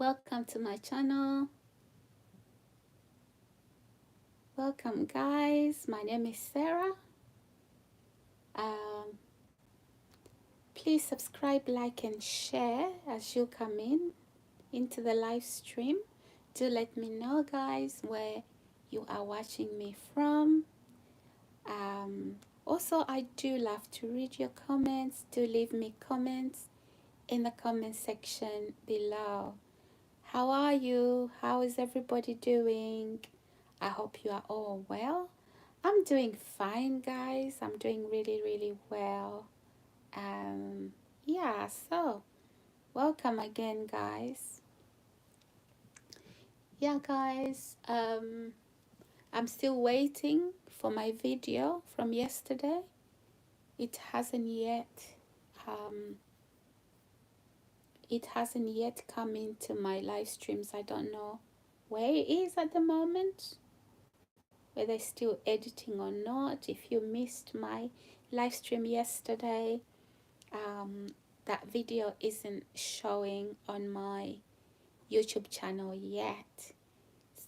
welcome to my channel. Welcome, guys. My name is Sarah. Um, please subscribe, like, and share as you come into the live stream. Do let me know, guys, where you are watching me from. Also, I do love to read your comments. Do leave me comments in the comment section below. How are you? How is everybody doing? I hope you are all well. I'm doing fine, guys. I'm doing really, really well. Yeah, so welcome again, guys. Yeah, guys, I'm still waiting for my video from yesterday. It hasn't yet, um, come into my live streams. I don't know where it is at the moment, whether it's still editing or not. If you missed my live stream yesterday, that video isn't showing on my YouTube channel yet.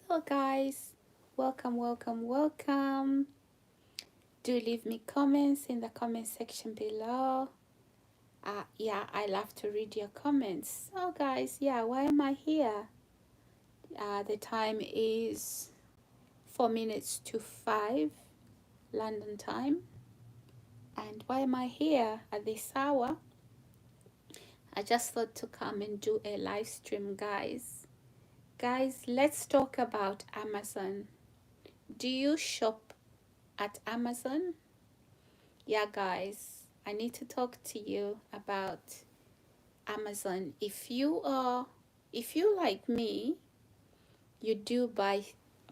So guys, welcome, welcome, welcome. Do leave me comments in the comment section below. Yeah, I love to read your comments. So guys, yeah, why am I here? The time is 4 minutes to 5 London time. And why am I here at this hour? I just thought to come and do a live stream, guys. Guys, let's talk about Amazon. Do you shop at Amazon? Yeah, guys, I need to talk to you about Amazon. If you like me, you do buy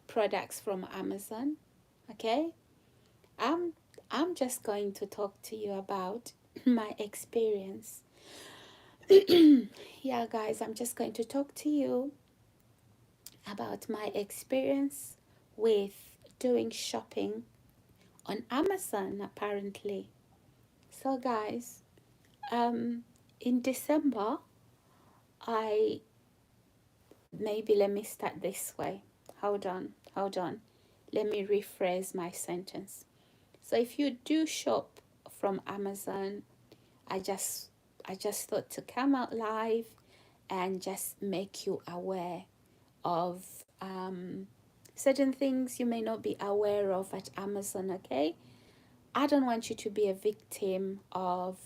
products from Amazon, okay? I'm I'm just going to talk to you about my experience. Yeah, guys, I'm just going to talk to you about my experience with doing shopping on Amazon, apparently. So, guys, in December, I let me start this way. Hold on. Let me rephrase my sentence. So, if you do shop from Amazon, I just thought to come out live and just make you aware of certain things you may not be aware of at Amazon, okay? I don't want you to be a victim of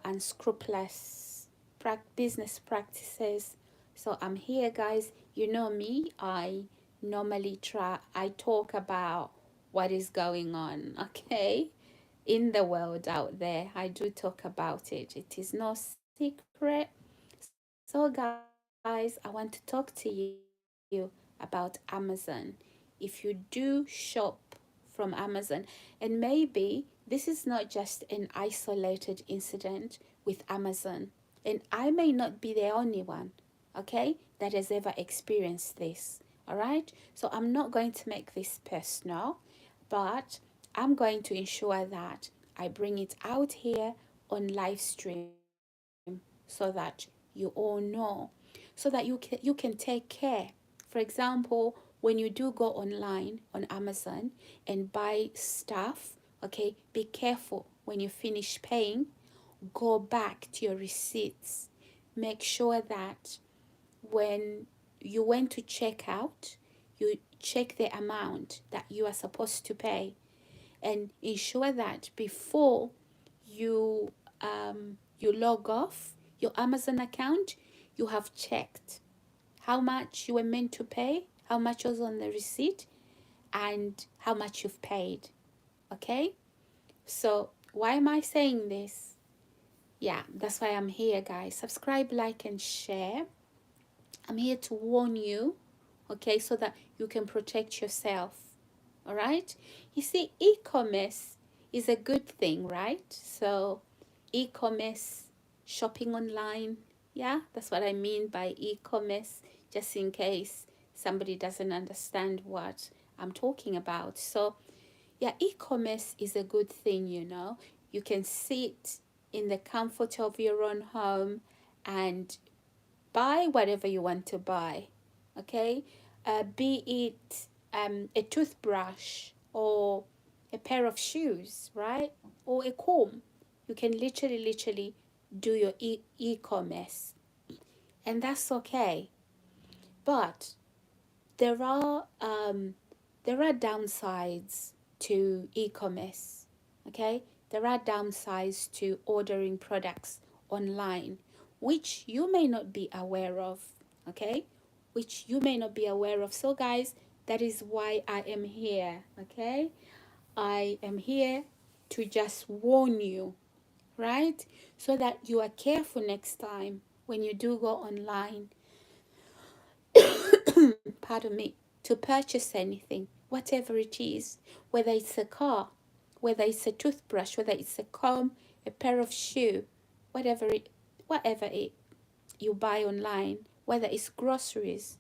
unscrupulous business practices. So I'm here, guys. You know me. I talk about what is going on, okay? In the world out there. I do talk about it. It is no secret. So, guys, I want to talk to you about Amazon. If you do shop from Amazon, and maybe this is not just an isolated incident with Amazon, and I may not be the only one, okay, that has ever experienced this. All right, so I'm not going to make this personal, but I'm going to ensure that I bring it out here on live stream so that you all know, so that you can take care. For example, when you do go online on Amazon and buy stuff, okay, be careful when you finish paying, go back to your receipts. Make sure that when you went to check out, you check the amount that you are supposed to pay, and ensure that before you you log off your Amazon account, you have checked how much you were meant to pay, how much was on the receipt, and how much you've paid. Okay? So, why am I saying this? Yeah, that's why I'm here, guys. Subscribe, like, and share. I'm here to warn you, okay, so that you can protect yourself. All right? You see, e-commerce is a good thing, right? So, e-commerce, shopping online, yeah, that's what I mean by e-commerce, just in case somebody doesn't understand what I'm talking about. So, yeah, e-commerce is a good thing, you know. You can sit in the comfort of your own home and buy whatever you want to buy, okay? Be it a toothbrush or a pair of shoes, right? Or a comb. You can literally do your e-commerce, and that's okay. But there are downsides to e-commerce, okay? There are downsides to ordering products online, which you may not be aware of, okay? Which you may not be aware of. So guys, that is why I am here, okay? I am here to just warn you, right? So that you are careful next time when you do go online, pardon me, to purchase anything, whatever it is, whether it's a car, whether it's a toothbrush, whether it's a comb, a pair of shoe, whatever it you buy online, whether it's groceries,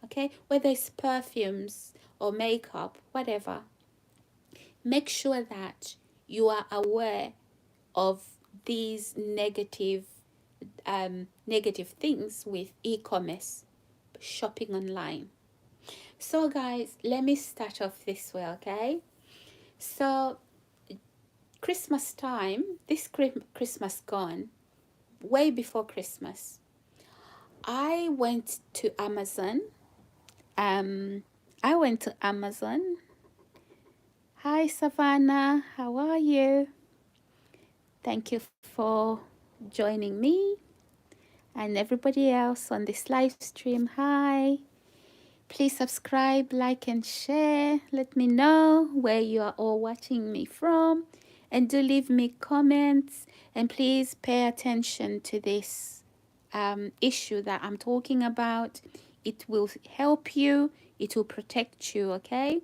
okay, whether it's perfumes or makeup, whatever. Make sure that you are aware of these negative things with e-commerce, shopping online. So guys, let me start off this way, okay? So Christmas time, this Christmas gone, way before Christmas, I went to Amazon. I went to Amazon. Hi Savannah, how are you? Thank you for joining me and everybody else on this live stream. Hi. Please subscribe, like, and share. Let me know where you are all watching me from. And do leave me comments. And please pay attention to this issue that I'm talking about. It will help you. It will protect you, okay?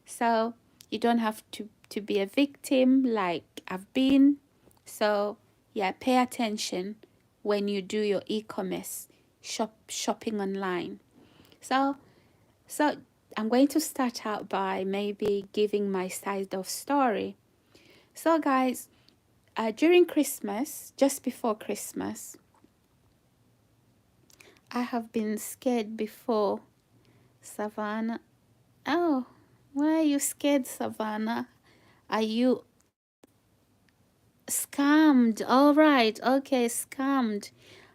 So you don't have to be a victim like I've been. So yeah, pay attention when you do your e-commerce shopping online. So I'm going to start out by maybe giving my side of story. So guys, during Christmas, just before Christmas, I have been scared before. Savannah. Oh, why are you scared, Savannah? Are you scammed? All right. Okay, scammed.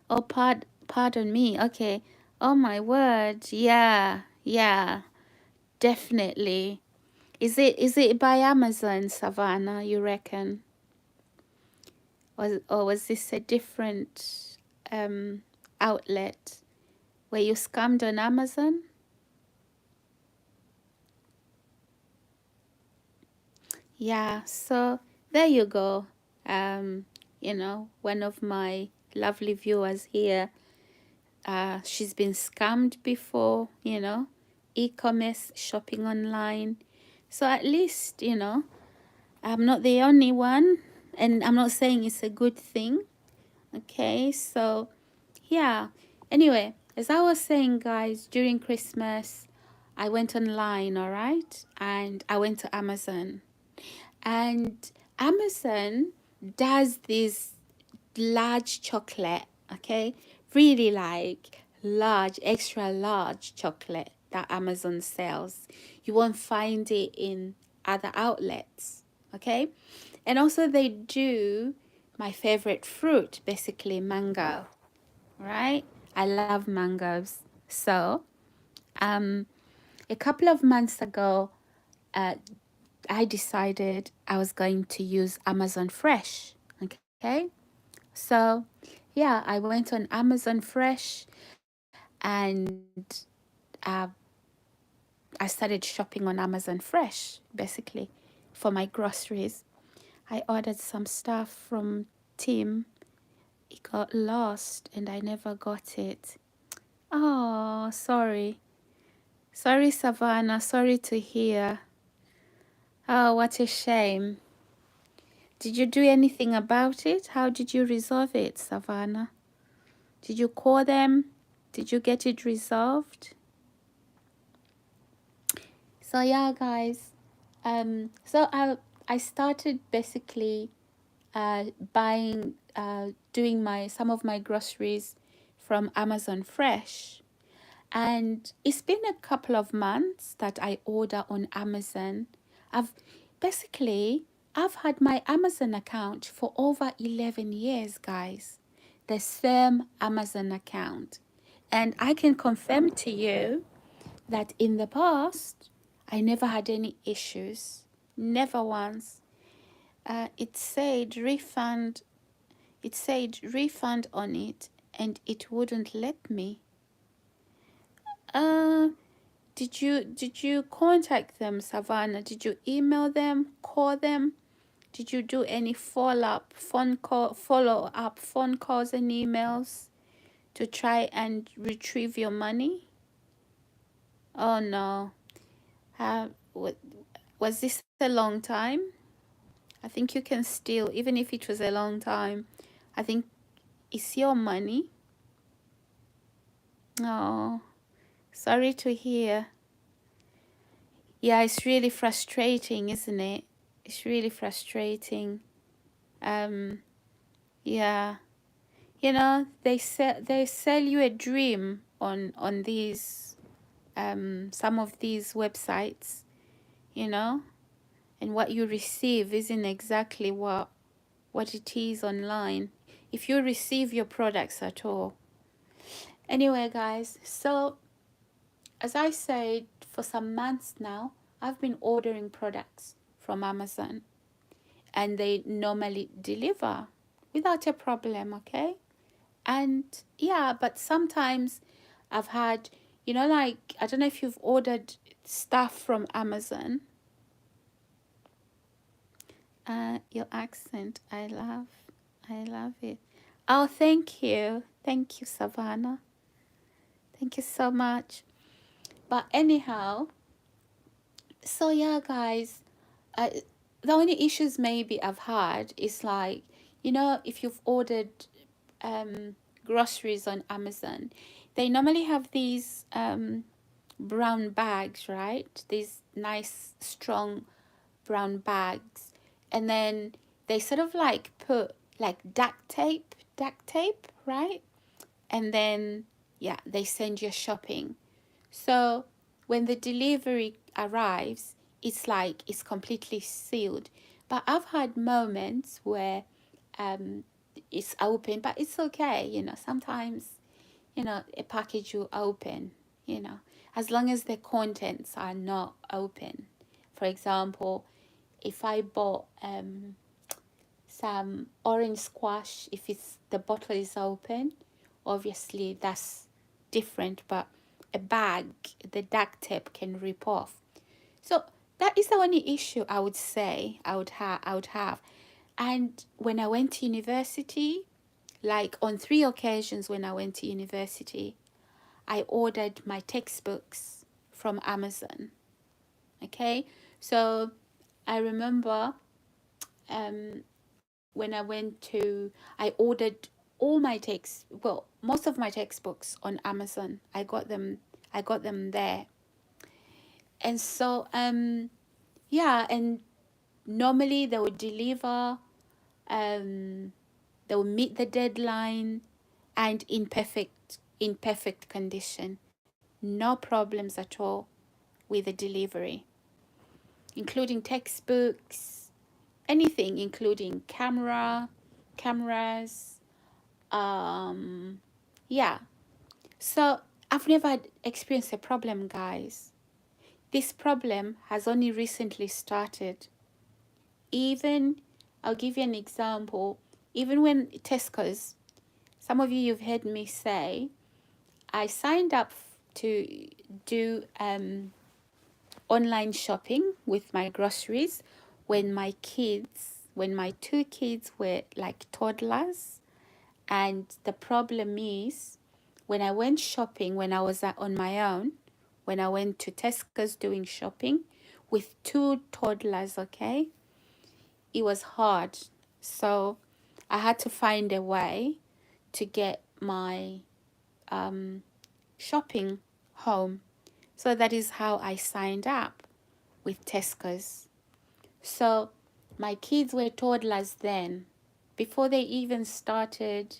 Oh, pardon me. Okay. Oh my word. Yeah. Definitely. Is it by Amazon, Savannah, you reckon? Or was this a different outlet? Were you scammed on Amazon? Yeah, so there you go. One of my lovely viewers here, she's been scammed before, e-commerce, shopping online. So at least, I'm not the only one, and I'm not saying it's a good thing. Okay, so yeah. Anyway, as I was saying, guys, during Christmas, I went online, all right? And I went to Amazon. And Amazon does this large chocolate, okay? Really like large, extra large chocolate that Amazon sells. You won't find it in other outlets, okay? And also they do my favorite fruit, basically mango, right? I love mangoes. So, a couple of months ago, I decided I was going to use Amazon Fresh, okay? So, yeah, I went on Amazon Fresh and uh, I started shopping on Amazon Fresh, basically, for my groceries. I ordered some stuff from Tim. It got lost and I never got it. Oh, sorry. Sorry, Savannah. Sorry to hear. Oh, what a shame. Did you do anything about it? How did you resolve it, Savannah? Did you call them? Did you get it resolved? So yeah, guys. So I started basically buying, doing some of my groceries from Amazon Fresh. And it's been a couple of months that I order on Amazon. I've basically I've had my Amazon account for over 11 years, guys. The same Amazon account. And I can confirm to you that in the past, I never had any issues. Never once. It said refund. It said refund on it, and it wouldn't let me. Uh, did you contact them, Savannah? Did you email them, call them? Did you do any follow up phone calls and emails to try and retrieve your money? Oh no. Was this a long time? I think you can still, even if it was a long time, I think it's your money. Oh, sorry to hear. Yeah, it's really frustrating, isn't it? It's really frustrating. Yeah. You know, they sell you a dream on these some of these websites, you know, and what you receive isn't exactly what it is online, if you receive your products at all. Anyway, guys, so as I said, for some months now, I've been ordering products from Amazon, and they normally deliver without a problem, okay? And yeah, but sometimes I've had, you know, like, I don't know if you've ordered stuff from Amazon. Your accent, I love it. Oh, thank you. Thank you, Savannah. Thank you so much. But anyhow, so yeah, guys, uh, the only issues maybe I've had is like, you know, if you've ordered groceries on Amazon, they normally have these brown bags, right? These nice, strong brown bags. And then they sort of like put like duct tape, right? And then, yeah, they send you shopping. So when the delivery arrives, it's like it's completely sealed. But I've had moments where um, it's open, but it's okay. You know, sometimes, you know, a package will open, you know, as long as the contents are not open. For example, if I bought some orange squash, if it's the bottle is open, obviously that's different, but a bag, the duct tape can rip off. So that is the only issue I would say I would have. And when I went to university, like on 3 occasions when I went to university, I ordered my textbooks from Amazon. Okay, so I remember when I ordered all my most of my textbooks on Amazon. I got them there. And so yeah, and normally they would deliver, they will meet the deadline, and in perfect condition. No problems at all with the delivery, including textbooks, anything, including cameras. Yeah. So I've never experienced a problem, guys. This problem has only recently started. Even, I'll give you an example. Even when Tesco's, some of you've heard me say, I signed up to do online shopping with my groceries when my 2 kids were like toddlers. And the problem is, when I went shopping, when I was on my own, when I went to Tesco's doing shopping with 2 toddlers, okay, it was hard. So I had to find a way to get my shopping home. So that is how I signed up with Tesco's. So my kids were toddlers then, before they even started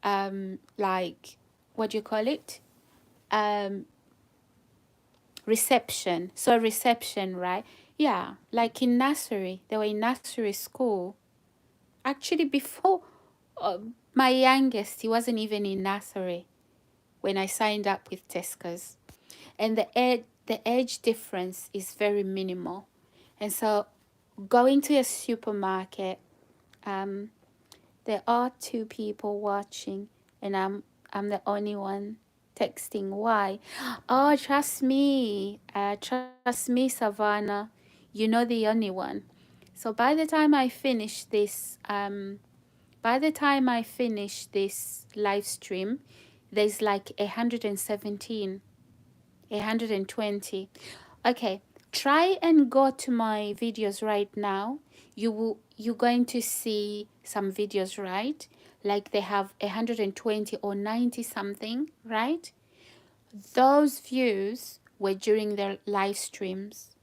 like what do you call it? Um, reception. So reception, right? Yeah, like in nursery. They were in nursery school. Actually, before my youngest, he wasn't even in nursery when I signed up with Tesco's. And the age difference is very minimal. And so going to a supermarket, um, there are two people watching, and I'm the only one texting. Why? Oh, trust me, Savannah. You know the only one. So by the time I finish this live stream, there's like 117, 120. Okay, try and go to my videos right now. You're going to see some videos, right? Like they have 120 or 90 something, right? Those views were during their live streams,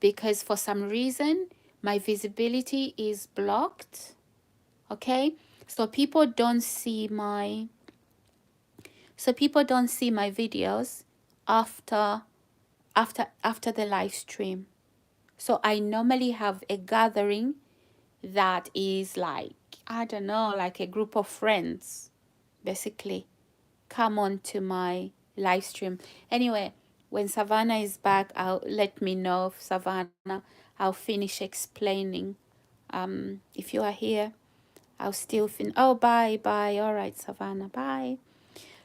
because for some reason my visibility is blocked. Okay? So people don't see my videos after after the live stream. So I normally have a gathering that is like, I don't know, like a group of friends, basically, come on to my live stream. Anyway, when Savannah is back, I'll let me know, Savannah. I'll finish explaining. If you are here, I'll still fin. Oh, bye, bye. All right, Savannah, bye.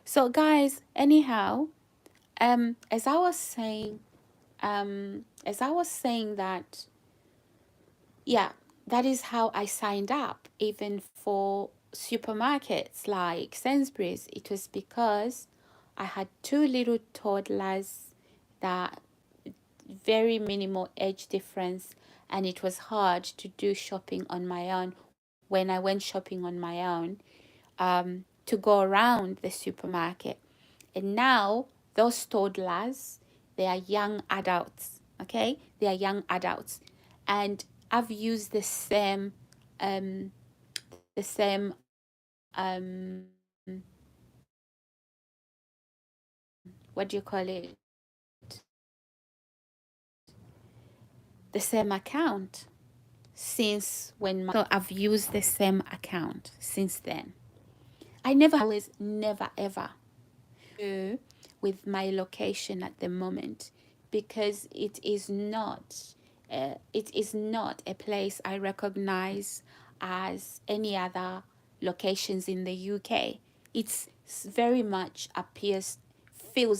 So, guys, anyhow, as I was saying, that, yeah, that is how I signed up, even for supermarkets like Sainsbury's. It was because I had two little toddlers, that very minimal age difference, and it was hard to do shopping on my own when I went shopping on my own, to go around the supermarket. And now those toddlers, they are young adults, okay? They are young adults. And I've used um, the same, what do you call it? The same account since when so I've used the same account since then. I never ever do with my location at the moment, because it is not a place I recognize as any other locations in the UK. It's very much feels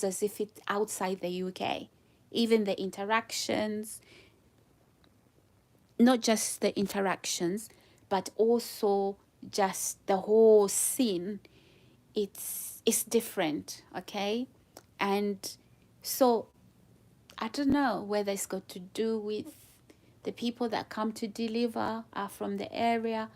as if it's outside the UK. Even the interactions, not just the interactions, but also just the whole scene, it's different, okay? And so I don't know whether it's got to do with the people that come to deliver are from the area.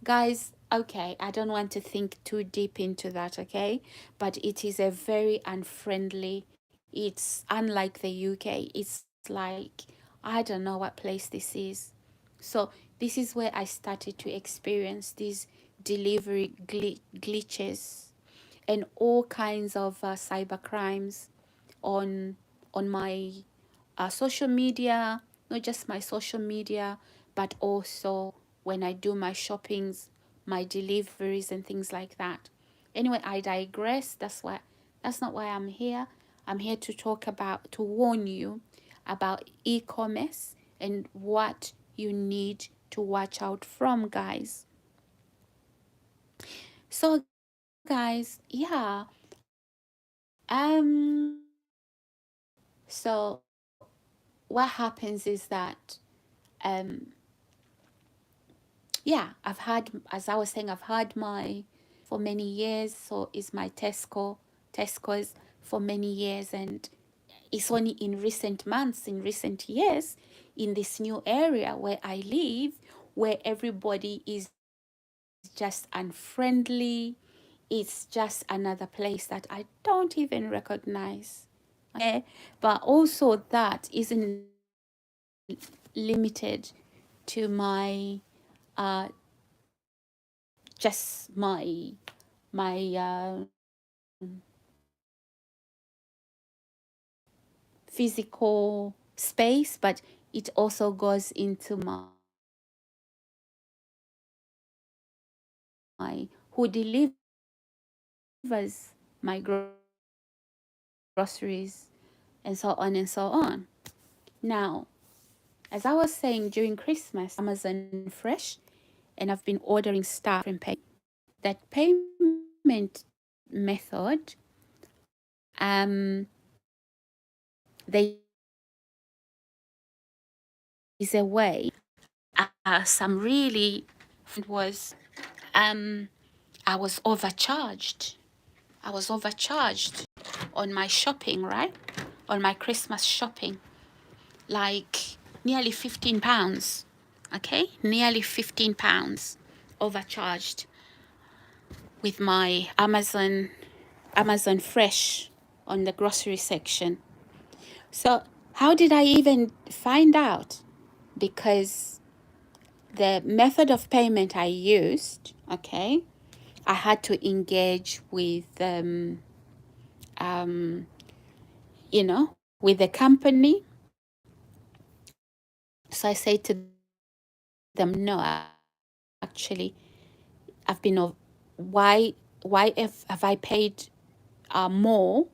Guys, okay, I don't want to think too deep into that, okay? But it is a very unfriendly, it's unlike the UK. It's like, I don't know what place this is. So this is where I started to experience these delivery glitches and all kinds of cyber crimes on my social media, not just my social media, but also when I do my shoppings, my deliveries and things like that. Anyway, I digress. That's not why I'm here. I'm here to to warn you about e-commerce and what you need to watch out from, guys. So, guys, yeah. So what happens is that, um, yeah, as I was saying, I've had my for many years. So is my Tesco's for many years, and it's only in recent months, in recent years, in this new area where I live, where everybody is just unfriendly. It's just another place that I don't even recognize. Okay, but also that isn't limited to my uh just my physical space, but it also goes into my who delivers my groceries and so on and so on. Now, as I was saying, during Christmas, Amazon Fresh, and I've been ordering stuff and pay. That payment method, there is a way. Some really was I was overcharged. I was overcharged on my shopping, right? On my Christmas shopping, like nearly £15. Okay, nearly £15 overcharged with my Amazon Fresh on the grocery section. So how did I even find out? Because the method of payment I used, okay, I had to engage with with the company. So I say to them, no, actually, I've been why if have I paid more?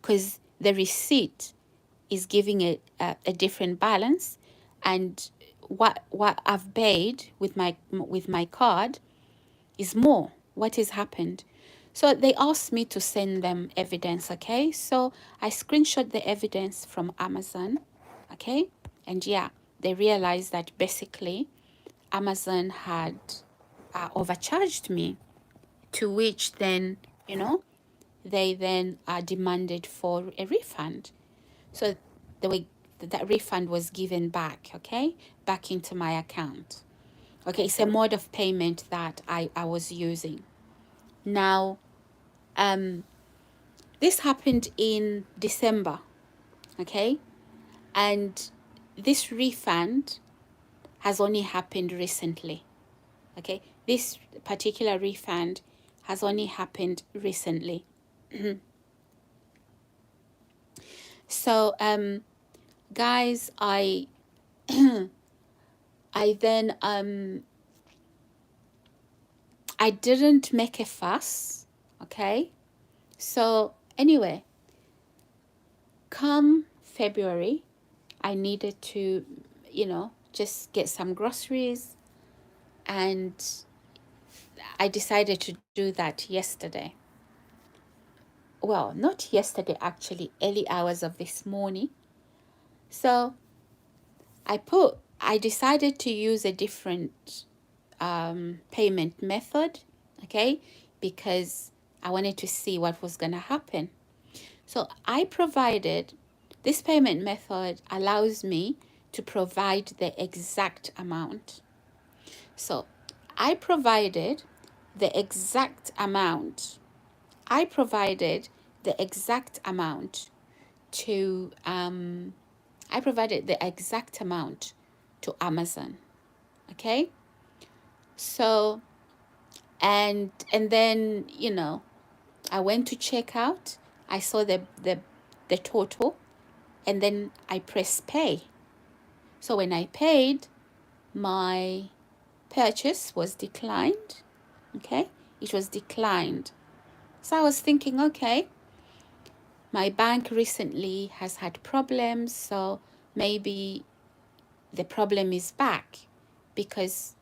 Because the receipt is giving it a different balance, and what I've paid with my card is more. What has happened? So they asked me to send them evidence, okay? So I screenshot the evidence from Amazon, okay? And yeah, they realized that basically Amazon had overcharged me, to which then, they then demanded for a refund. So that refund was given back, okay? Back into my account. Okay, it's a mode of payment that I was using. Now, this happened in December, okay? And this refund has only happened recently, okay? This particular refund has only happened recently. So, guys, I then I didn't make a fuss, okay? So anyway, come February, I needed to, just get some groceries, and I decided to do that yesterday. Well, not yesterday, actually, early hours of this morning. So I decided to use a different payment method, okay, because I wanted to see what was going to happen. So I provided, this payment method allows me to provide the exact amount. So I provided the exact amount. I provided the exact amount to I provided the exact amount to Amazon. Okay? So and then, I went to check out. I saw the total, and then I pressed pay. So when I paid, my purchase was declined. Okay? It was declined. So I was thinking, okay, my bank recently has had problems, so maybe the problem is back, because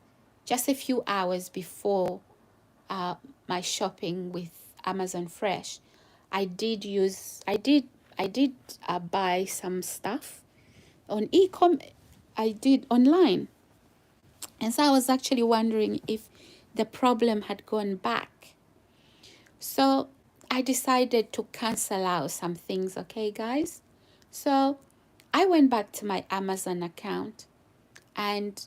just a few hours before my shopping with Amazon Fresh, I did buy some stuff on e-com. I did online, and so I was actually wondering if the problem had gone back. So I decided to cancel out some things, okay, guys? So I went back to my Amazon account, and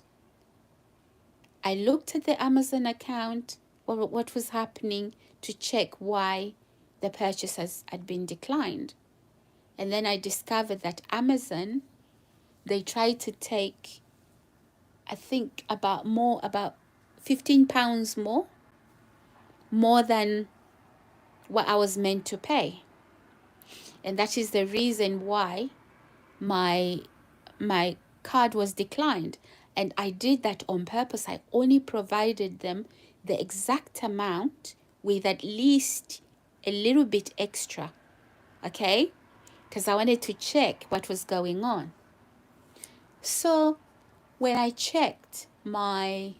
I looked at the Amazon account, what was happening, to check why the purchase had been declined. And then I discovered that Amazon, they tried to take, I think, about £15 more than what I was meant to pay. And that is the reason why my my card was declined. And I did that on purpose. I only provided them the exact amount with at least a little bit extra, okay? Because I wanted to check what was going on. So when I checked my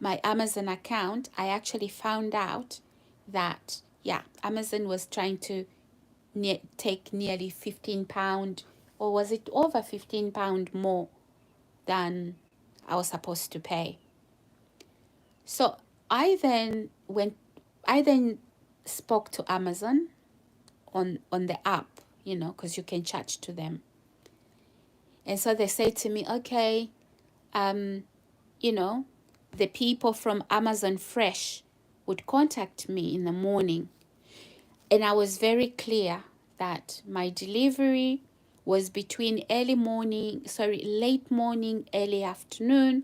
Amazon account, I actually found out that, yeah, Amazon was trying to take nearly £15, or was it over £15 more than I was supposed to pay. So I then went, I then spoke to Amazon on the app, you know, because you can chat to them. And so they said to me, okay, you know, the people from Amazon Fresh would contact me in the morning. And I was very clear that my delivery was between late morning, early afternoon.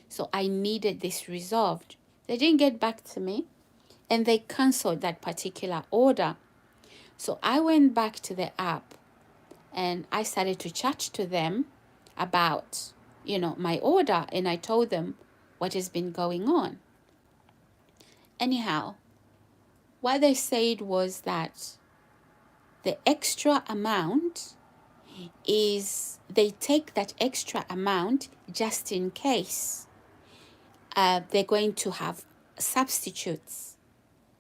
So I needed this resolved. They didn't get back to me and they canceled that particular order. So I went back to the app and I started to chat to them about, you know, my order, and I told them what has been going on. Anyhow, what they said was that the extra amount is they take that extra amount just in case they're going to have substitutes,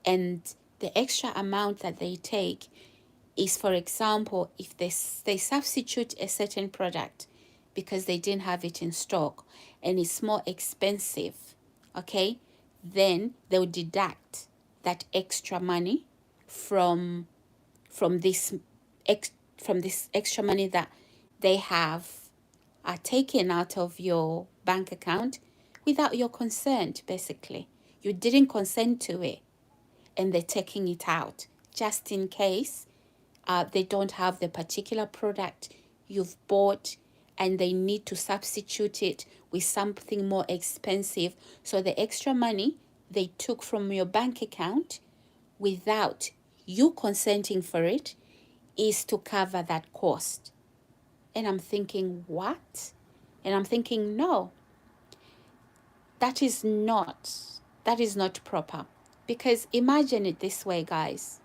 and the extra amount that they take is, for example, if they substitute a certain product because they didn't have it in stock and it's more expensive, okay, then they'll deduct that extra money from from this from this extra money that they have taken out of your bank account without your consent. Basically, you didn't consent to it, and they're taking it out just in case they don't have the particular product you've bought and they need to substitute it with something more expensive. So the extra money they took from your bank account without you consenting for it is to cover that cost. And I'm thinking, what? And I'm thinking, no, that is not proper. Because imagine it this way, guys.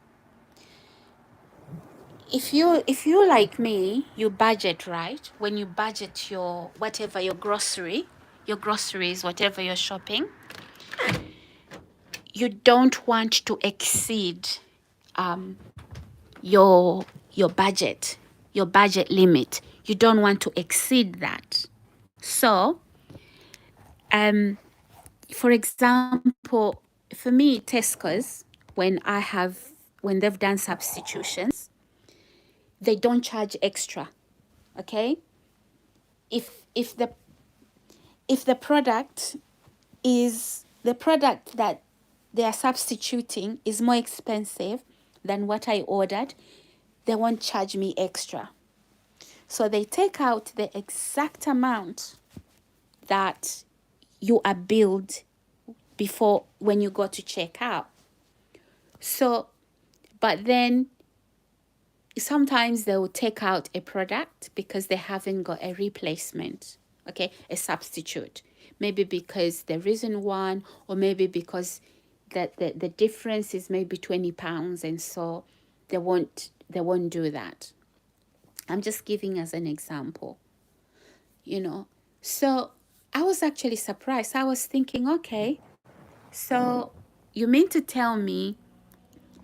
If you like me, you budget, right? When you budget your whatever your groceries, whatever you're shopping, you don't want to exceed um, your your budget limit. You don't want to exceed that. So, for example, for me, Tesco's, when they've done substitutions, they don't charge extra. Okay, if the product is the product that they are substituting is more expensive than what I ordered, they won't charge me extra. So they take out the exact amount that you are billed before when you go to check out. So, but then sometimes they will take out a product because they haven't got a replacement, okay, a substitute. Maybe because there isn't one, or maybe because the difference is maybe £20, and so they won't do that. I'm just giving as an example, you know. So I was actually surprised. I was thinking, okay, so you mean to tell me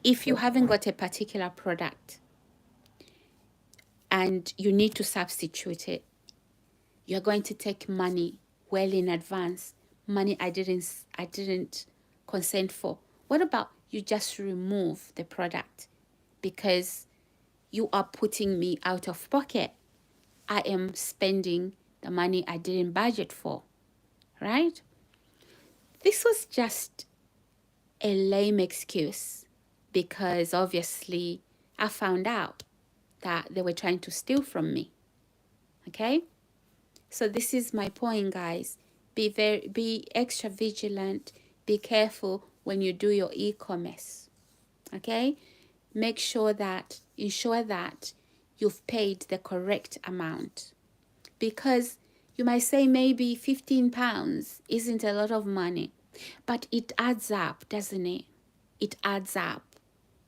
if you haven't got a particular product and you need to substitute it, you're going to take money well in advance, money I didn't consent for. What about you just remove the product because you are putting me out of pocket? I am spending the money I didn't budget for, right? This was just a lame excuse because obviously I found out that they were trying to steal from me. Okay? So this is my point, guys. Be extra vigilant, be careful when you do your e-commerce. Okay? Ensure that you've paid the correct amount. Because you might say maybe £15 isn't a lot of money, but it adds up, doesn't it? It adds up.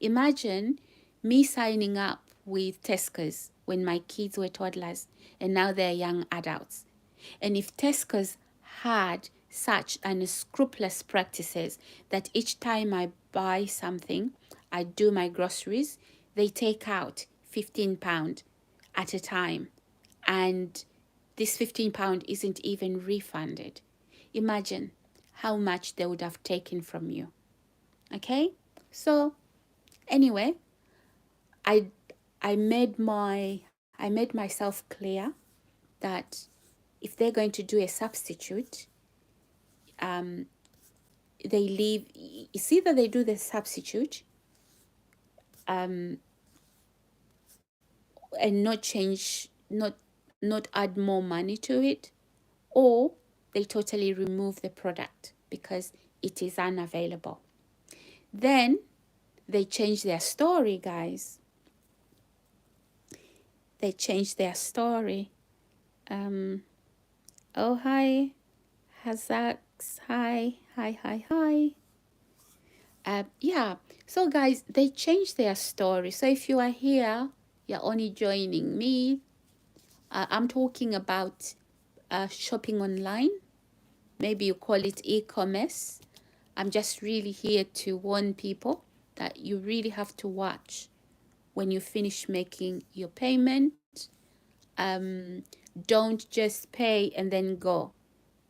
Imagine me signing up with Tesco's when my kids were toddlers and now they're young adults. And if Tesco's had such unscrupulous practices that each time I buy something, I do my groceries, they take out £15 at a time. And this £15 isn't even refunded. Imagine how much they would have taken from you. Okay? So anyway, I I made myself clear that if they're going to do a substitute, they leave. It's either they do the substitute and not change, not add more money to it, or they totally remove the product because it is unavailable. Then they change their story, guys. They change their story. Oh, hi, Hazax. Hi. Yeah. So, guys, they changed their story. So, if you are here, you're only joining me. I'm talking about shopping online. Maybe you call it e-commerce. I'm just really here to warn people that you really have to watch when you finish making your payment. Don't just pay and then go.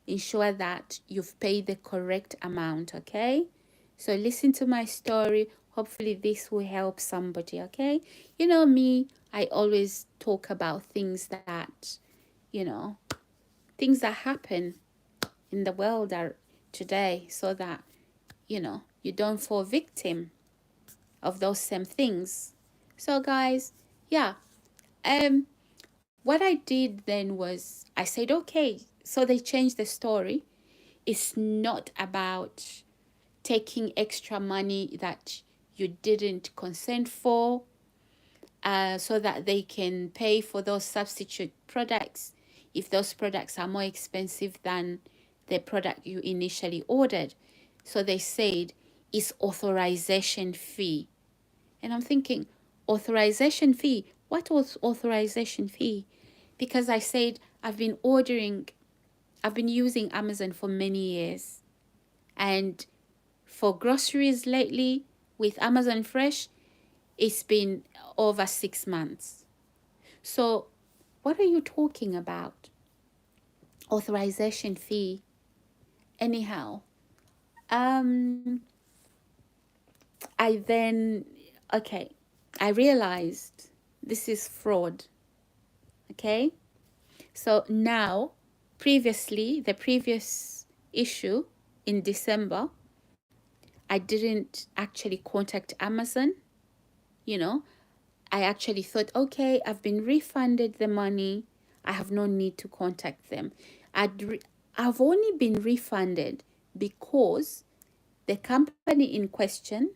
Ensure that you've paid the correct amount, okay? So listen to my story. Hopefully this will help somebody, okay? You know me, I always talk about things that, things that happen in the world today so that, you don't fall victim of those same things. So guys, yeah, what I did then was I said, okay, so they changed the story. It's not about taking extra money that you didn't consent for, so that they can pay for those substitute products if those products are more expensive than the product you initially ordered. So they said it's authorization fee. And I'm thinking, authorization fee? What was authorization fee? Because I said I've been using Amazon for many years. And for groceries lately with Amazon Fresh, it's been over 6 months. So what are you talking about? Authorization fee. Anyhow, I realized this is fraud. Okay? So now, the previous issue in December, I didn't actually contact Amazon. I actually thought, okay, I've been refunded the money. I have no need to contact them. I've only been refunded because the company in question,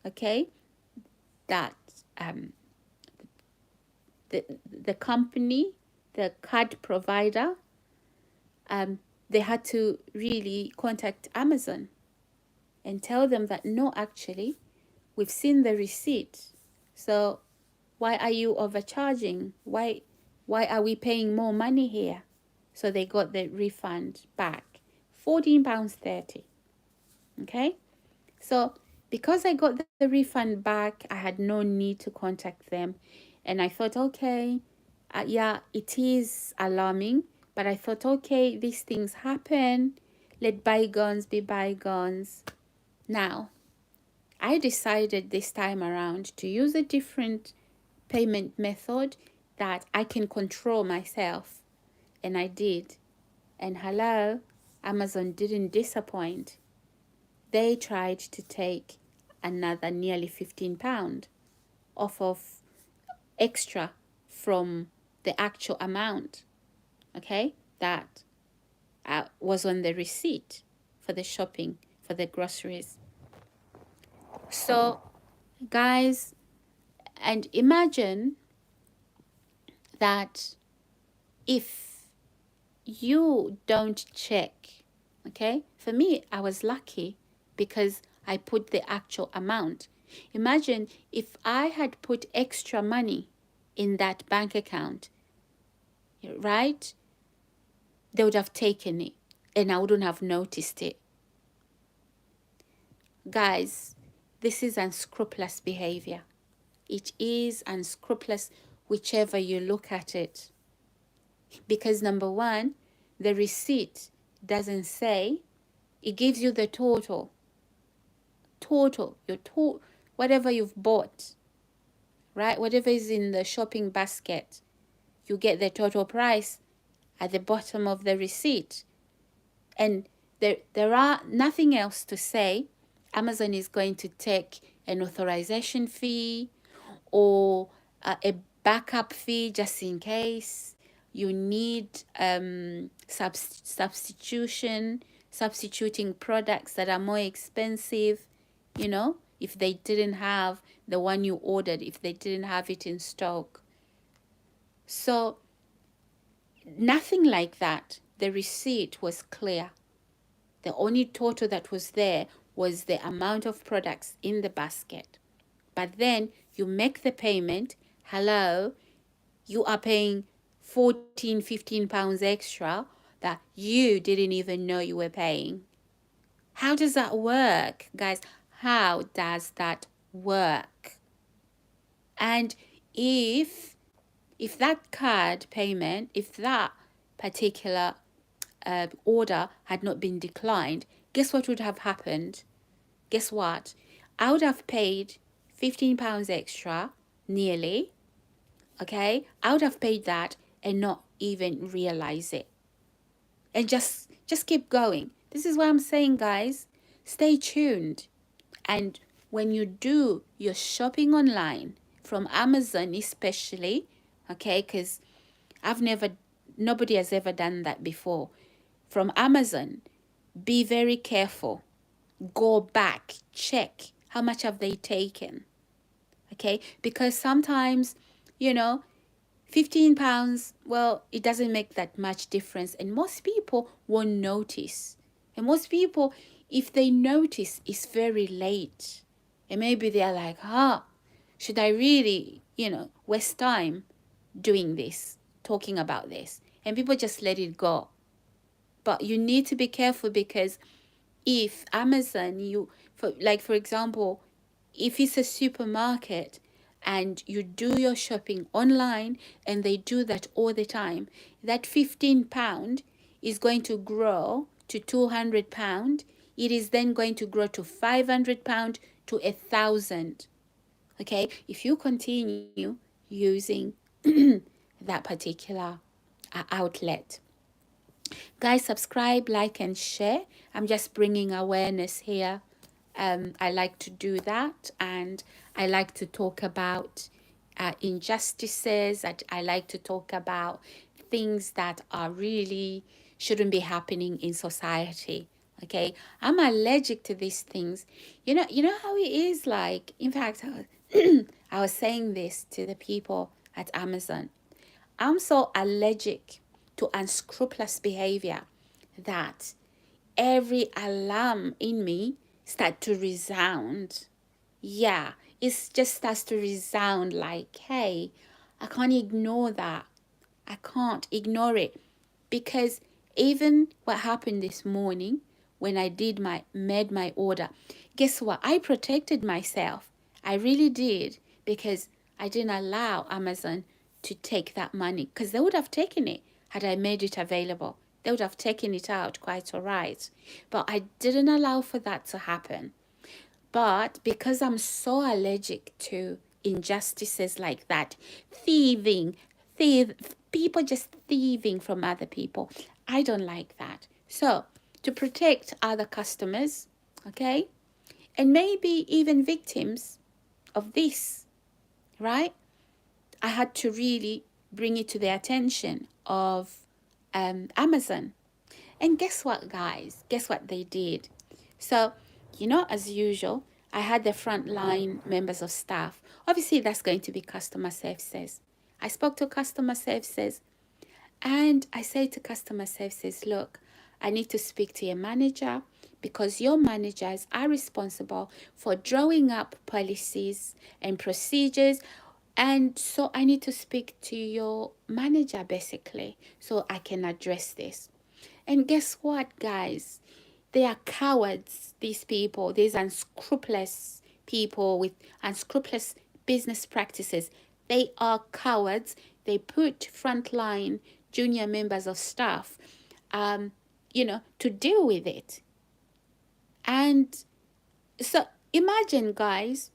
okay, that the company, the card provider, they had to really contact Amazon and tell them that no, actually, we've seen the receipt. So why are you overcharging? Why are we paying more money here? So they got the refund back, £14.30. Okay, so because I got the refund back, I had no need to contact them, and I thought, okay, yeah, it is alarming, but I thought, okay, these things happen. Let bygones be bygones. Now, I decided this time around to use a different payment method that I can control myself. And I did. And hello, Amazon didn't disappoint. They tried to take another nearly £15 off of extra from the actual amount, okay, that was on the receipt for the shopping, for the groceries. So Guys, and imagine that if you don't check, okay? For me, I was lucky because I put the actual amount. Imagine if I had put extra money in that bank account, right? They would have taken it and I wouldn't have noticed it. Guys, this is unscrupulous behavior. It is unscrupulous whichever you look at it. Because number one, the receipt doesn't say, it gives you the total, whatever you've bought, right? Whatever is in the shopping basket, you get the total price at the bottom of the receipt. And there are nothing else to say. Amazon is going to take an authorization fee or a backup fee just in case you need substituting products that are more expensive, you know, if they didn't have the one you ordered, if they didn't have it in stock. So nothing like that. The receipt was clear. The only total that was there was the amount of products in the basket. But then you make the payment. Hello, you are paying 14, 15 pounds extra that you didn't even know you were paying. How does that work, guys? How does that work? And if that card payment, if that particular order had not been declined, guess what would have happened? Guess what? I would have paid £15 extra, nearly. Okay, I would have paid that and not even realize it, and just keep going. This is what I'm saying, guys. Stay tuned, and when you do your shopping online from Amazon, especially, okay, because nobody has ever done that before. From Amazon, be very careful. Go back, check how much have they taken. Okay, because sometimes, you know, £15, well, it doesn't make that much difference, and most people won't notice. And most people, if they notice, it's very late. And maybe they're like, should I really, waste time doing this, talking about this? And people just let it go. But you need to be careful, because if Amazon, for example, if it's a supermarket and you do your shopping online, and they do that all the time, that £15 is going to grow to £200. It is then going to grow to £500 to £1,000. Okay, if you continue using that particular outlet. Guys, subscribe, like, and share. I'm just bringing awareness here. I like to do that, and I like to talk about injustices. I like to talk about things that are really shouldn't be happening in society. Okay, I'm allergic to these things. You know how it is. Like, in fact, I was saying this to the people at Amazon. I'm so allergic to unscrupulous behavior that every alarm in me start to resound. Yeah, it just starts to resound like, hey, I can't ignore that. I can't ignore it, because even what happened this morning when I made my order, guess what? I protected myself. I really did, because I didn't allow Amazon to take that money, because they would have taken it had I made it available. They would have taken it out quite all right. But I didn't allow for that to happen. But because I'm so allergic to injustices like that, people just thieving from other people, I don't like that. So to protect other customers, okay, and maybe even victims of this, right, I had to really bring it to the attention of Amazon. And guess what, guys? Guess what they did? So, as usual, I had the frontline members of staff. Obviously, that's going to be customer services. I spoke to customer services and I say to customer services, look, I need to speak to your manager because your managers are responsible for drawing up policies and procedures. And so I need to speak to your manager basically so I can address this. And guess what, guys? They are cowards, these people, these unscrupulous people with unscrupulous business practices. They are cowards. They put frontline junior members of staff, to deal with it. And so imagine, guys,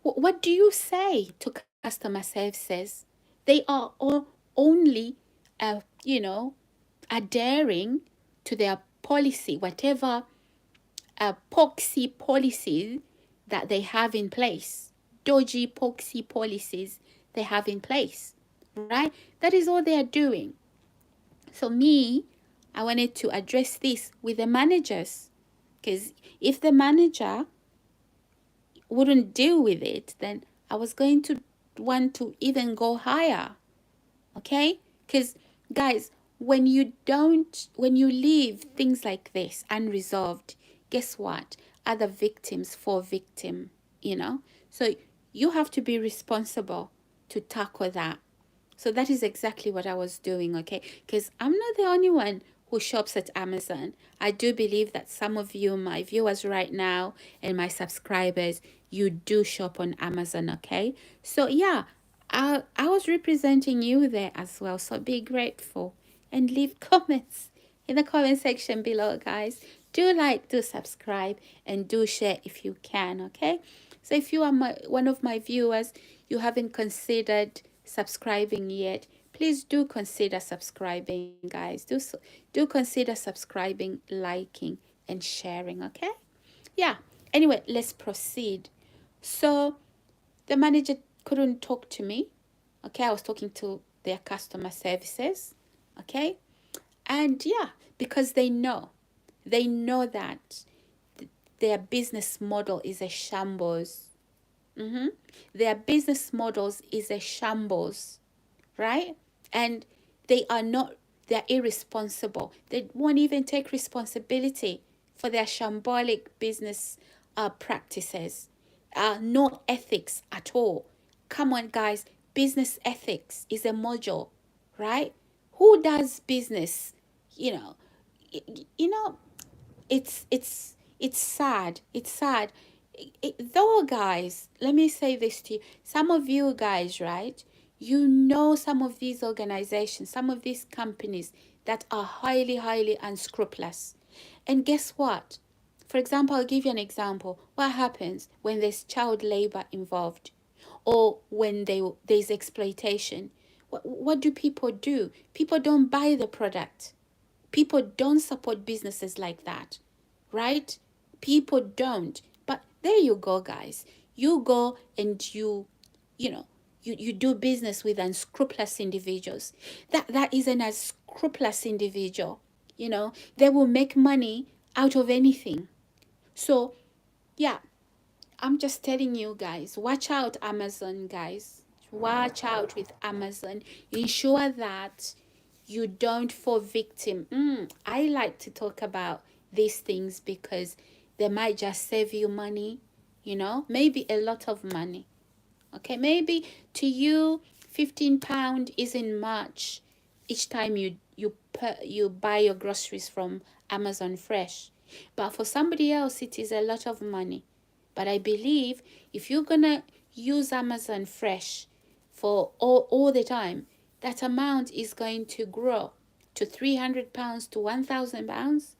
what do you say to customer services? They are all only, adhering to their policy, whatever poxy policies that they have in place, dodgy poxy policies they have in place, right? That is all they are doing. So I wanted to address this with the managers, because if the manager wouldn't deal with it, then I was going to want to even go higher. Okay? Because guys, when you leave things like this unresolved, guess what? Other victims fall victim, So you have to be responsible to tackle that. So that is exactly what I was doing, okay? Because I'm not the only one who shops at Amazon. I do believe that some of you, my viewers right now, and my subscribers, you do shop on Amazon, okay? So yeah, I was representing you there as well. So be grateful and leave comments in the comment section below, guys. Do like, do subscribe, and do share if you can, okay? So if you are one of my viewers, you haven't considered subscribing yet, please do consider subscribing, guys. Do consider subscribing, liking, and sharing, okay? Yeah. Anyway, let's proceed. So the manager couldn't talk to me. Okay, I was talking to their customer services. Okay, and yeah, because they know that their business model is a shambles. Their business models is a shambles, right? And they're irresponsible. They won't even take responsibility for their shambolic business practices. No ethics at all. Come on, guys. Business ethics is a module, right? Who does business? You know, it's sad. It's sad. Though, guys, let me say this to you. Some of you guys, right? Some of these organizations, some of these companies that are highly, highly unscrupulous. And guess what? For example, I'll give you an example. What happens when there's child labor involved, or when there's exploitation? What do people do? People don't buy the product. People don't support businesses like that, right? People don't. But there you go, guys. You go and you do business with unscrupulous individuals. That is an unscrupulous individual. They will make money out of anything. So, yeah, I'm just telling you guys, watch out, Amazon, guys. Watch out with Amazon. Ensure that you don't fall victim. I like to talk about these things because they might just save you money, maybe a lot of money. Okay, maybe to you, £15 isn't much each time you buy your groceries from Amazon Fresh. But for somebody else, it is a lot of money. But I believe if you're going to use Amazon Fresh for all the time, that amount is going to grow to £300 to £1,000,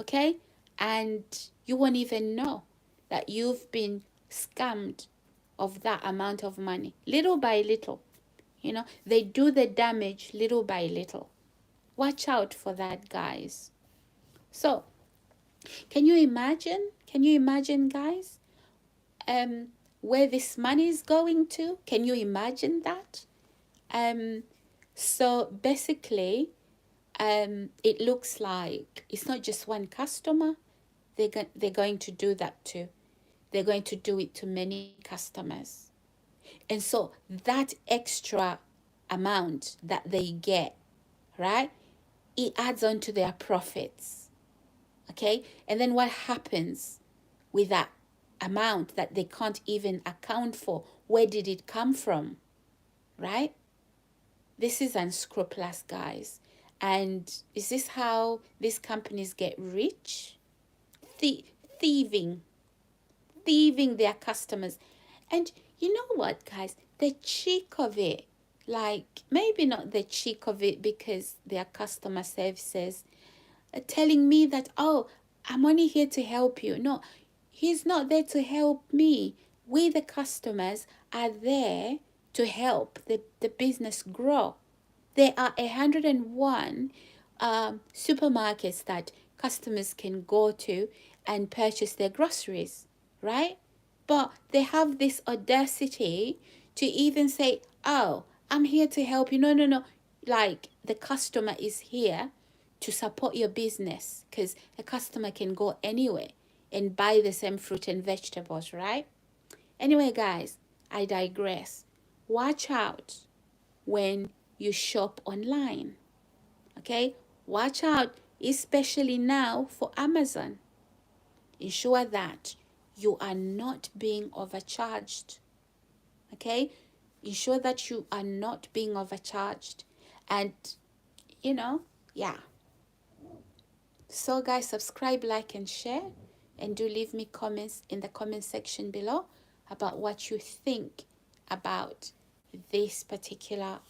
okay? And you won't even know that you've been scammed of that amount of money, little by little. They do the damage little by little. Watch out for that, guys. So, can you imagine, guys, where this money is going to? Can you imagine that? So basically, it looks like it's not just one customer. They're going to do that too. they're going to do it to many customers. And so that extra amount that they get, right, it adds on to their profits. Okay? And then what happens with that amount that they can't even account for? Where did it come from? Right? This is unscrupulous, guys. And is this how these companies get rich? Thieving their customers. And you know what, guys? The cheek of it, like maybe not the cheek of it because their customer services are telling me that, oh, I'm only here to help you. No, he's not there to help me. We, the customers, are there to help the business grow. There are 101 supermarkets that customers can go to and purchase their groceries, right? But they have this audacity to even say, oh, I'm here to help you. No, no, no. Like the customer is here to support your business because a customer can go anywhere and buy the same fruit and vegetables, right? Anyway, guys, I digress. Watch out when you shop online. Okay? Watch out, especially now for Amazon. Ensure that you are not being overcharged. Okay? Ensure that you are not being overcharged. And, yeah. So, guys, subscribe, like, and share. And do leave me comments in the comment section below about what you think about this particular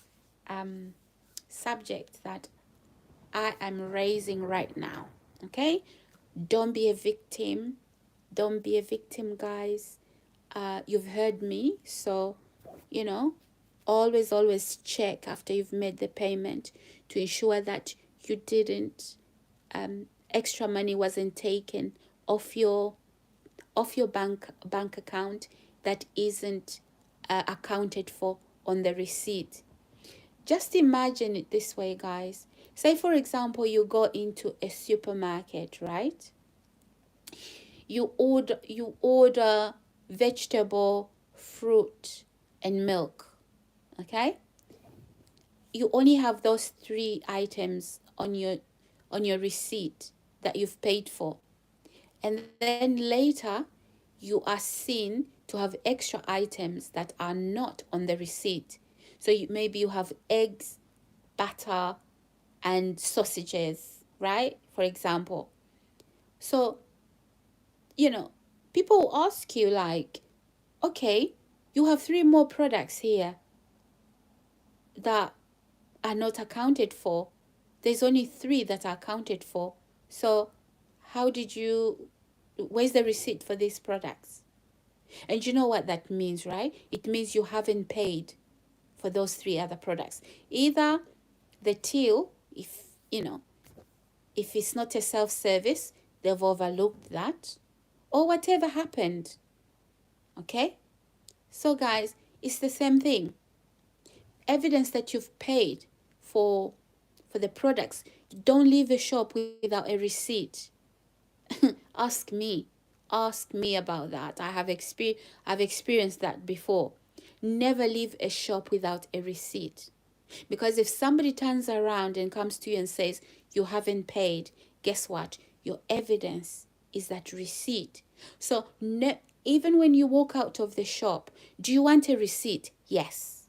subject that I am raising right now. Okay? Don't be a victim. Don't be a victim, guys. You've heard me. So, always check after you've made the payment to ensure that you didn't, extra money wasn't taken off your bank account that isn't accounted for on the receipt. Just imagine it this way, guys. Say, for example, you go into a supermarket, right? You order vegetable, fruit, and milk, okay? You only have those 3 items on your receipt that you've paid for. And then later, you are seen to have extra items that are not on the receipt. So maybe you have eggs, butter, and sausages, right? For example. So, people will ask you like, okay, you have 3 more products here that are not accounted for. There's only 3 that are accounted for. So where's the receipt for these products? And you know what that means, right? It means you haven't paid for those 3 other products. Either the till, if it's not a self-service, they've overlooked that, or whatever happened. Okay? So guys, it's the same thing. Evidence that you've paid for the products. Don't leave a shop without a receipt. Ask me about that. I've experienced that before. Never leave a shop without a receipt. Because if somebody turns around and comes to you and says you haven't paid, guess what? Your evidence is that receipt. So even when you walk out of the shop, do you want a receipt? Yes.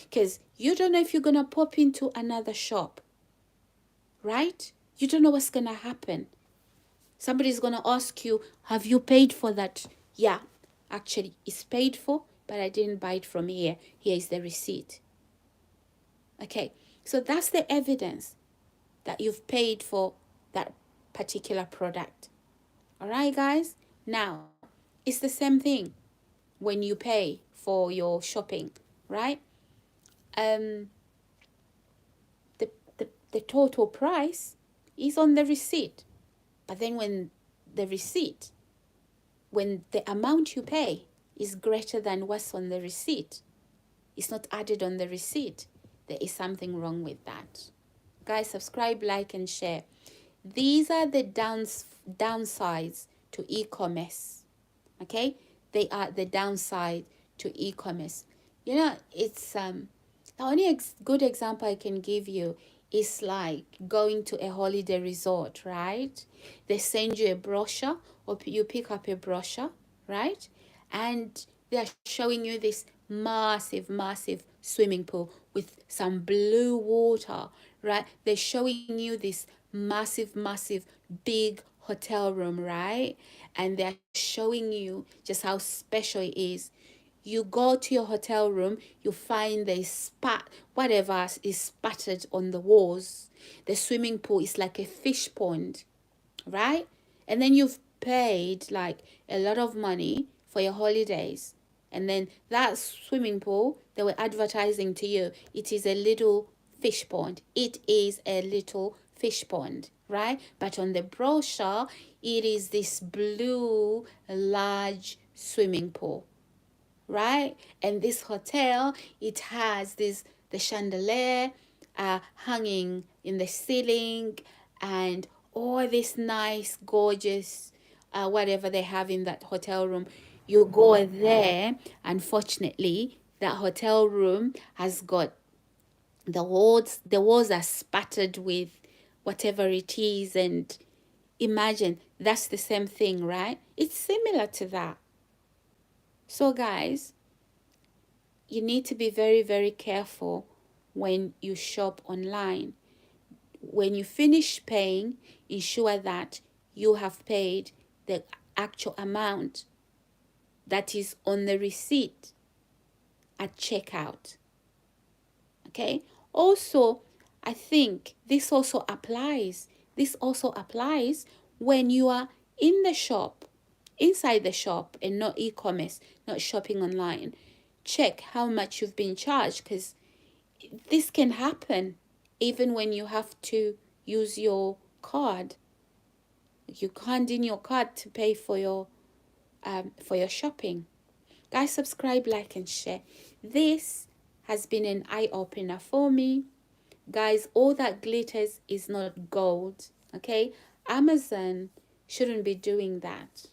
Because you don't know if you're going to pop into another shop, right? You don't know what's going to happen. Somebody's going to ask you, have you paid for that? Yeah, actually, it's paid for, but I didn't buy it from here. Here is the receipt. Okay, so that's the evidence that you've paid for that particular product. All right, guys? Now, it's the same thing when you pay for your shopping, right? The total price is on the receipt. But then when the amount you pay is greater than what's on the receipt, it's not added on the receipt, there is something wrong with that. Guys, subscribe, like, and share. These are the downsides to e-commerce. Okay, they are the downside to e-commerce. You know, it's the only good example I can give you is like going to a holiday resort, right? They send you a brochure, or you pick up a brochure, right? And they're showing you this massive swimming pool with some blue water, right? They're showing you this massive big hotel room, right? And they're showing you just how special it is. You go to your hotel room, you find the whatever is spattered on the walls. The swimming pool is like a fish pond, right? And then you've paid like a lot of money for your holidays. And then that swimming pool, they were advertising to you, it is a little fish pond. It is a little fish pond, right? But on the brochure, it is this blue, large swimming pool, right? And this hotel, it has the chandelier hanging in the ceiling, and all this nice, gorgeous, whatever they have in that hotel room. You go there, unfortunately, that hotel room has got the walls are spattered with whatever it is, and imagine that's the same thing, right? It's similar to that. So guys, you need to be very careful when you shop online. When you finish paying, ensure that you have paid the actual amount that is on the receipt at checkout. Okay? Also, I think this also applies. This also applies when you are in the shop, inside the shop, and not e-commerce, not shopping online. Check how much you've been charged, because this can happen even when you have to use your card. You hand in your card to pay for your shopping. Guys, subscribe, like, and share. This has been an eye-opener for me. Guys, all that glitters is not gold, okay? Amazon shouldn't be doing that.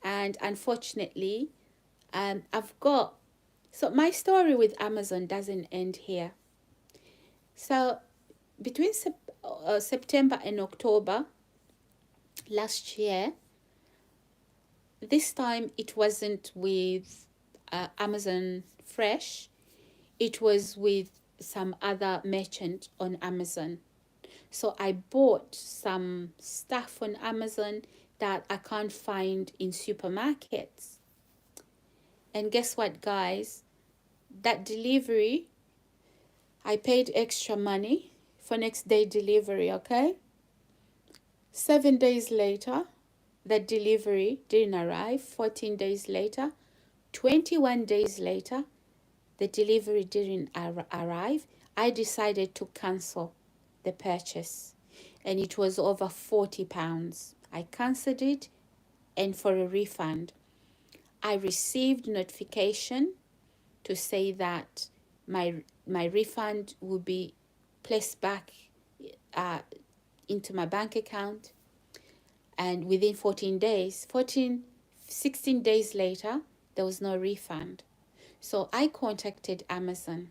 And unfortunately, so my story with Amazon doesn't end here. So between September and October last year, this time it wasn't with Amazon Fresh, it was with some other merchant on Amazon. So I bought some stuff on Amazon that I can't find in supermarkets. And guess what, guys? That delivery, I paid extra money for next day delivery, okay? 7 days later, the delivery didn't arrive. 14 days later, 21 days later, the delivery didn't arrive. I decided to cancel the purchase, and it was over £40. I cancelled it, and for a refund, I received notification to say that my refund will be placed back into my bank account, and within 16 days later, there was no refund. So I contacted Amazon.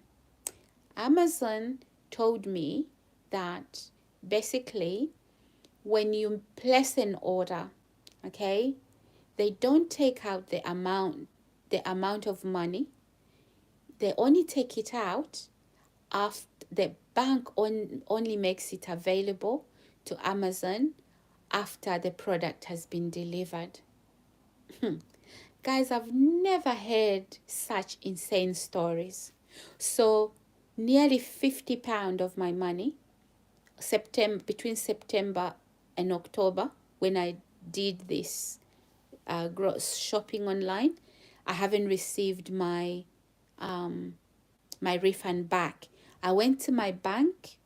Amazon told me that basically when you place an order, okay, they don't take out the amount of money. They only take it out after the bank only makes it available to Amazon after the product has been delivered. Guys, I've never heard such insane stories. So nearly £50 of my money, between September and October, when I did this gross shopping online, I haven't received my refund back. I went to my bank,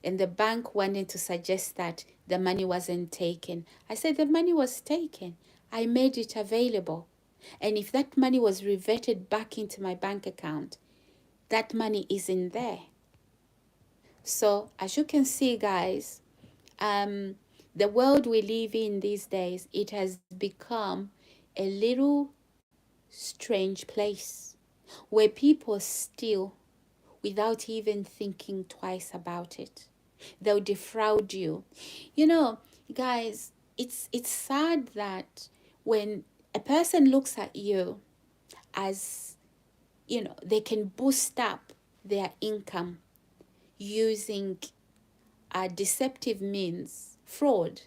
and the bank wanted to suggest that the money wasn't taken. I said the money was taken. I made it available. And if that money was reverted back into my bank account, that money isn't there. So as you can see, guys, the world we live in these days, it has become a little strange place where people steal without even thinking twice about it. They'll defraud you. You know, guys, it's sad that when a person looks at you as, they can boost up their income using a deceptive means, fraud.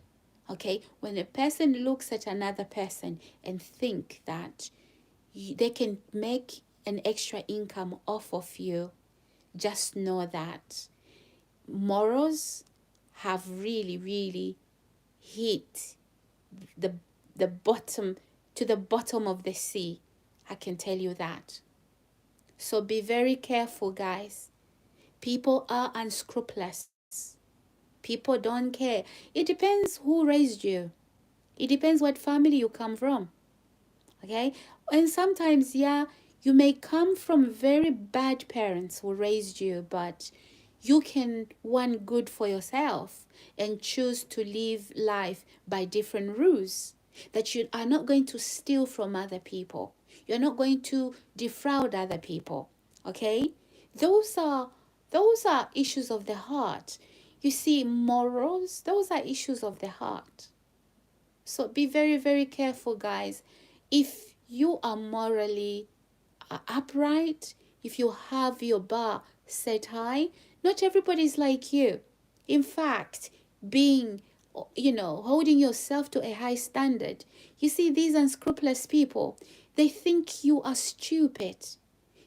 Okay, when a person looks at another person and think that they can make an extra income off of you, just know that morals have really, really hit the the bottom to the bottom of the sea. I can tell you that. So be very careful, guys. People are unscrupulous. People don't care. It depends who raised you. It depends what family you come from. Okay? And sometimes, yeah, you may come from very bad parents who raised you, but you can want good for yourself and choose to live life by different rules. That you are not going to steal from other people. You're not going to defraud other people. Okay? Those are issues of the heart. You see, morals, those are issues of the heart. So be very, very careful, guys. If you are morally upright, if you have your bar set high, not everybody is like you. In fact, being, holding yourself to a high standard. You see, these unscrupulous people, they think you are stupid.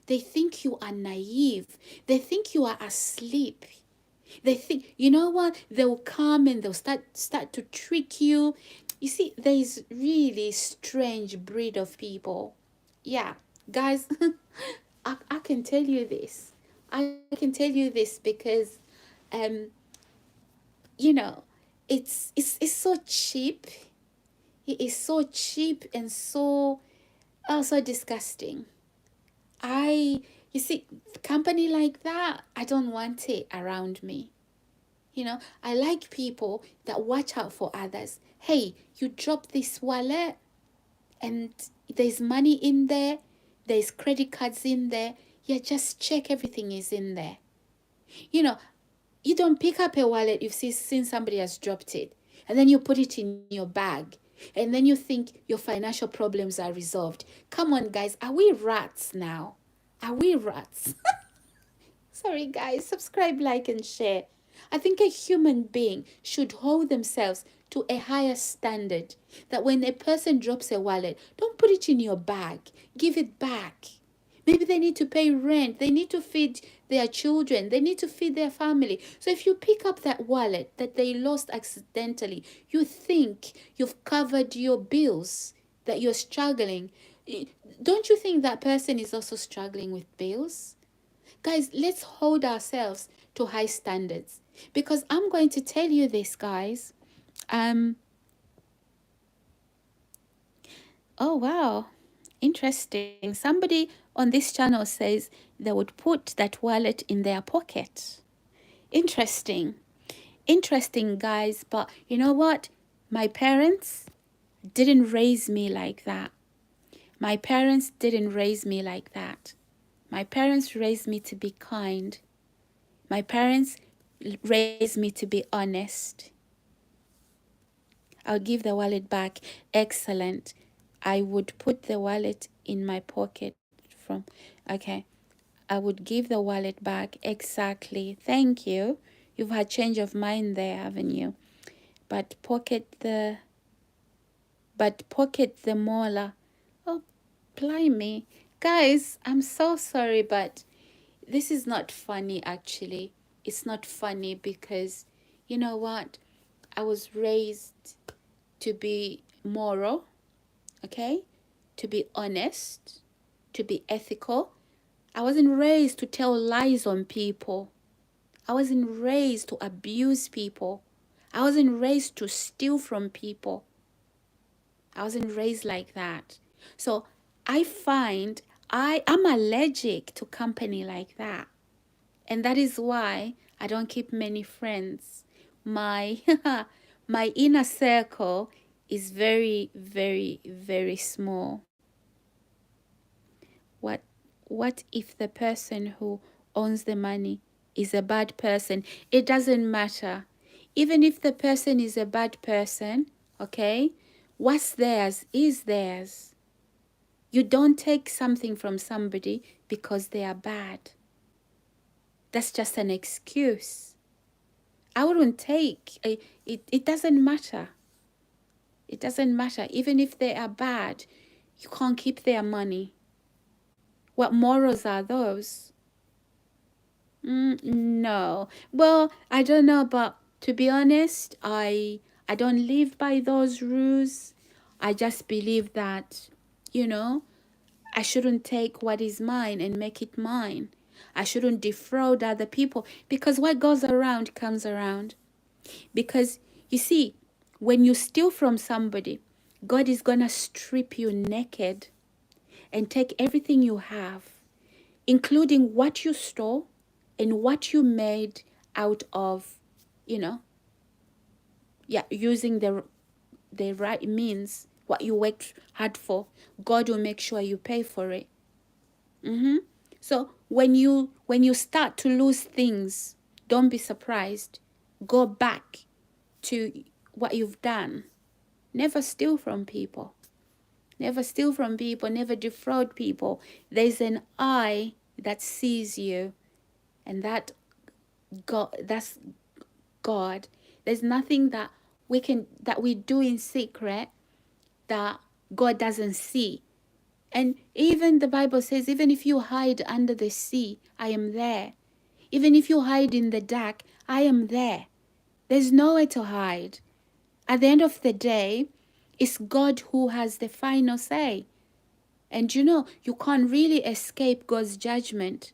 They think you are naive. They think you are asleep. They think, you know what? They'll come and they'll start to trick you. You see, there is really strange breed of people. Yeah, guys, I can tell you this. I can tell you this because, um, you know, it's so cheap. It is so cheap and so so disgusting. You see, company like that, I don't want it around me. I like people that watch out for others. Hey, you drop this wallet and there's money in there, there's credit cards in there. Yeah, just check everything is in there. You know, you don't pick up a wallet you've seen somebody has dropped it and then you put it in your bag and then you think your financial problems are resolved. Come on, guys, are we rats now? Are we rats? Sorry, guys, subscribe, like, and share. I think a human being should hold themselves to a higher standard. That when a person drops a wallet, don't put it in your bag. Give it back. Maybe they need to pay rent. They need to feed their children. They need to feed their family. So if you pick up that wallet that they lost accidentally, you think you've covered your bills, that you're struggling. Don't you think that person is also struggling with bills? Guys, let's hold ourselves to high standards. Because I'm going to tell you this, guys. Oh, wow. Interesting. Somebody on this channel says they would put that wallet in their pocket. Interesting. Interesting, guys. But you know what? My parents didn't raise me like that. My parents didn't raise me like that. My parents raised me to be kind. My parents raised me to be honest. I'll give the wallet back. Excellent. I would put the wallet in my pocket okay. I would give the wallet back. Exactly. Thank you. You've had change of mind there, haven't you? But pocket the molar. Oh, blimey. Guys, I'm so sorry, but this is not funny actually. It's not funny because you know what? I was raised to be moral, okay? To be honest, to be ethical. I wasn't raised to tell lies on people. I wasn't raised to abuse people. I wasn't raised to steal from people. I wasn't raised like that. So I find I'm allergic to company like that. And that is why I don't keep many friends. My my inner circle is very, very, very small. What what if the person who owns the money is a bad person? It doesn't matter. Even if the person is a bad person, okay, what's theirs is theirs. You don't take something from somebody because they are bad. That's just an excuse. I wouldn't take it doesn't matter. It doesn't matter. Even if they are bad, you can't keep their money. What morals are those? No. Well, I don't know, but to be honest, I don't live by those rules. I just believe that, you know, I shouldn't take what is mine and make it mine. I shouldn't defraud other people because what goes around comes around. Because you see, when you steal from somebody, God is going to strip you naked and take everything you have, including what you stole and what you made out of, you know, yeah, using the right means, what you worked hard for. God will make sure you pay for it. So when you start to lose things, don't be surprised. Go back to what you've done. Never steal from people. Never steal from people. Never defraud people. There's an eye that sees you, and that's God. There's nothing that we do in secret that God doesn't see. And even the Bible says, even if you hide under the sea, I am there. Even if you hide in the dark, I am there. There's nowhere to hide. At the end of the day, it's God who has the final say. And you can't really escape God's judgment.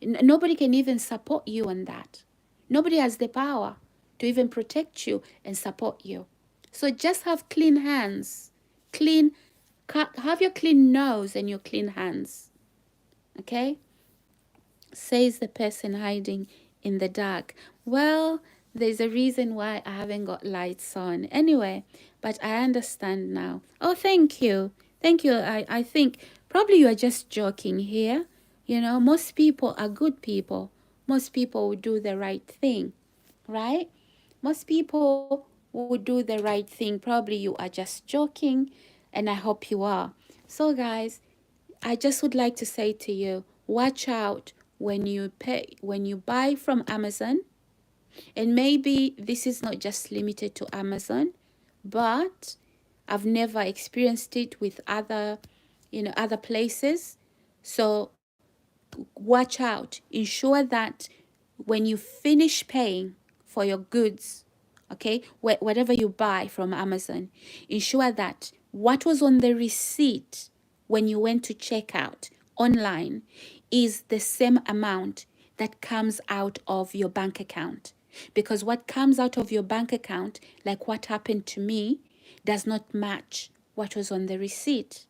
Nobody can even support you on that. Nobody has the power to even protect you and support you. So just have clean hands. Have your clean nose and your clean hands. Okay? Says the person hiding in the dark. Well, there's a reason why I haven't got lights on. Anyway, but I understand now. Oh, thank you. Thank you. I think probably you are just joking here. Most people are good people. Most people would do the right thing, right? Most people would do the right thing. Probably you are just joking, and I hope you are. So, guys, I just would like to say to you, watch out when you buy from Amazon. And maybe this is not just limited to Amazon, but I've never experienced it with other places. So watch out. Ensure that when you finish paying for your goods, okay, whatever you buy from Amazon, ensure that what was on the receipt when you went to check out online is the same amount that comes out of your bank account. Because what comes out of your bank account, like what happened to me, does not match what was on the receipt.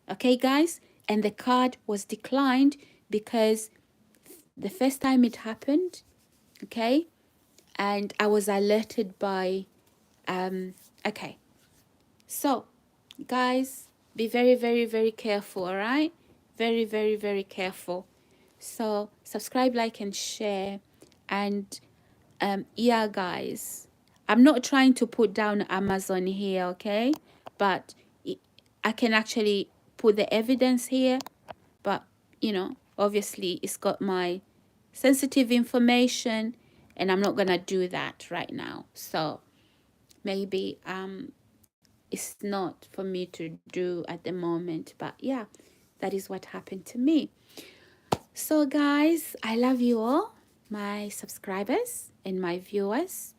Okay, guys? And the card was declined because the first time it happened, okay, and I was alerted by, okay. So, guys, be very, very, very careful, all right? Very, very, very careful. So, subscribe, like, and share. And, yeah, guys, I'm not trying to put down Amazon here, okay? But I can actually put the evidence here. But, obviously, it's got my sensitive information, and I'm not going to do that right now. So, maybe it's not for me to do at the moment, but yeah, that is what happened to me. So guys, I love you all, my subscribers and my viewers.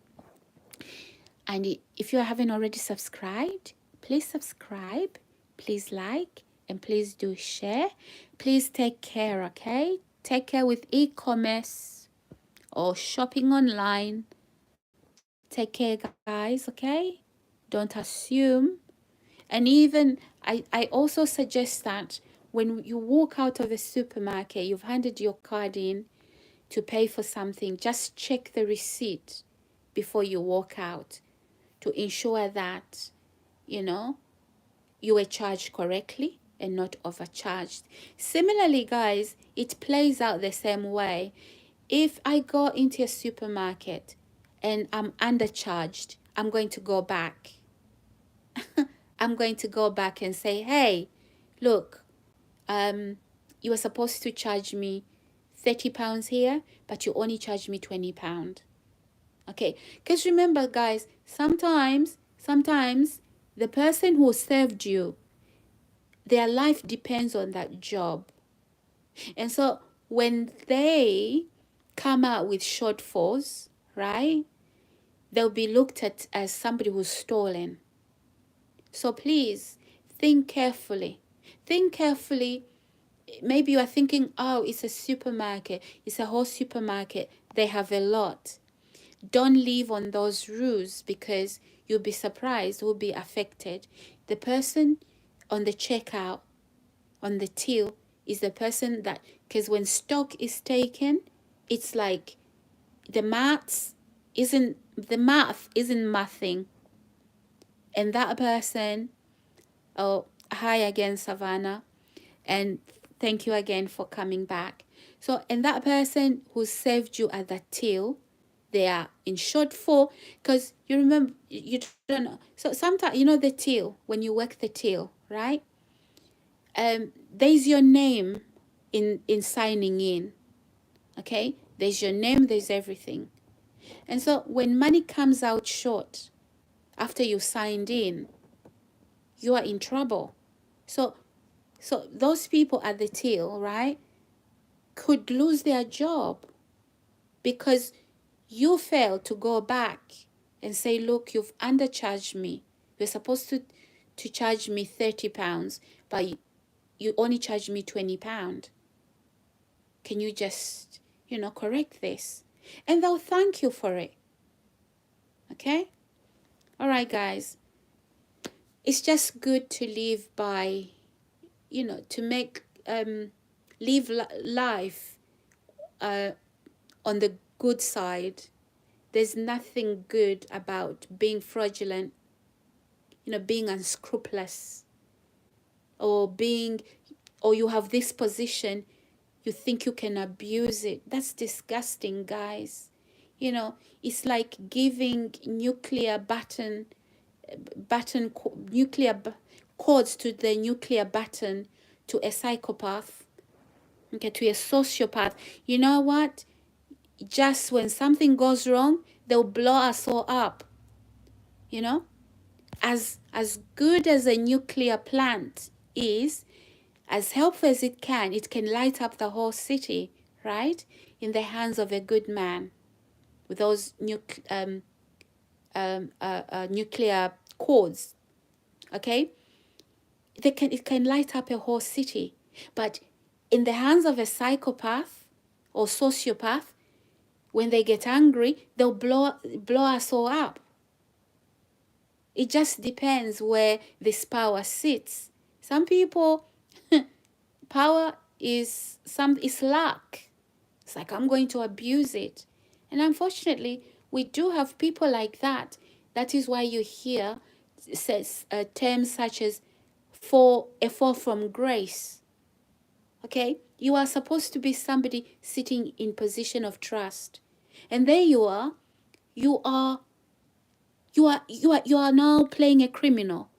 And if you haven't already subscribed, please subscribe, please like, and please do share. Please take care, okay? Take care with e-commerce or shopping online. Take care, guys, okay? Don't assume. And even I also suggest that when you walk out of a supermarket, you've handed your card in to pay for something, just check the receipt before you walk out to ensure that, you were charged correctly and not overcharged. Similarly, guys, it plays out the same way. If I go into a supermarket and I'm undercharged, I'm going to go back. I'm going to go back and say, hey, look, you were supposed to charge me £30 here, but you only charged me £20. Okay, because remember, guys, sometimes the person who served you, their life depends on that job. And so when they come out with shortfalls, right, they'll be looked at as somebody who's stolen. So please think carefully. Think carefully. Maybe you are thinking, oh, it's a supermarket. It's a whole supermarket. They have a lot. Don't live on those rules, because you'll be surprised, will be affected. The person on the checkout, on the till, is the person that, because when stock is taken, it's like the math isn't mathing. And that person, oh, hi again, Savannah, and thank you again for coming back. So, and that person who served you at the till, they are in shortfall, because you remember, you don't know. So sometimes, you know, the till, when you work the till, right? There's your name in signing in. Okay, there's your name, there's everything. And so when money comes out short after you signed in, you are in trouble. So those people at the till, right, could lose their job because you failed to go back and say, look, you've undercharged me. You're supposed to charge me £30, but you only charged me £20. Can you just, correct this? And they'll thank you for it. Okay? All right, guys. It's just good to live by, to make, live life on the good side. There's nothing good about being fraudulent, being unscrupulous, or you have this position, you think you can abuse it. That's disgusting, guys. It's like giving nuclear codes to the nuclear button to a psychopath, okay, to a sociopath. You know what? Just when something goes wrong, they'll blow us all up. As good as a nuclear plant is, as helpful as it can light up the whole city, right? In the hands of a good man with those nuclear codes, okay? It can light up a whole city. But in the hands of a psychopath or sociopath, when they get angry, they'll blow us all up. It just depends where this power sits. Some people, power is luck. It's like, I'm going to abuse it. And unfortunately, we do have people like that. That is why you hear terms such as fall from grace. Okay? You are supposed to be somebody sitting in position of trust. And there you are now playing a criminal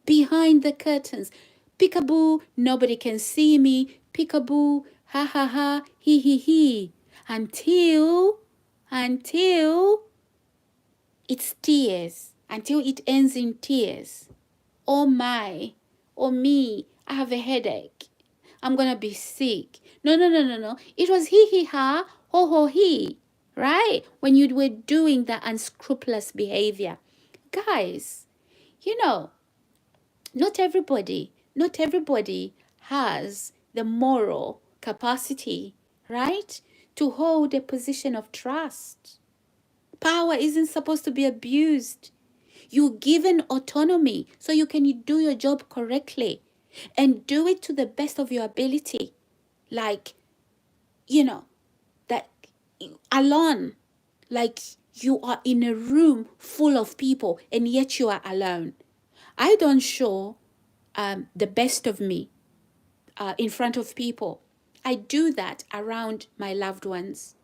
behind the curtains. Peekaboo, nobody can see me. Peekaboo, ha ha ha, he he he. Until it's tears. Until it ends in tears. Oh my, oh me, I have a headache. I'm gonna be sick. No. It was he he ha, ho ho he. Right? When you were doing that unscrupulous behavior. Guys, not everybody has the moral capacity, right, to hold a position of trust. Power isn't supposed to be abused. You're given autonomy so you can do your job correctly and do it to the best of your ability. Like, that alone, like you are in a room full of people and yet you are alone. I don't show the best of me in front of people. I do that around my loved ones.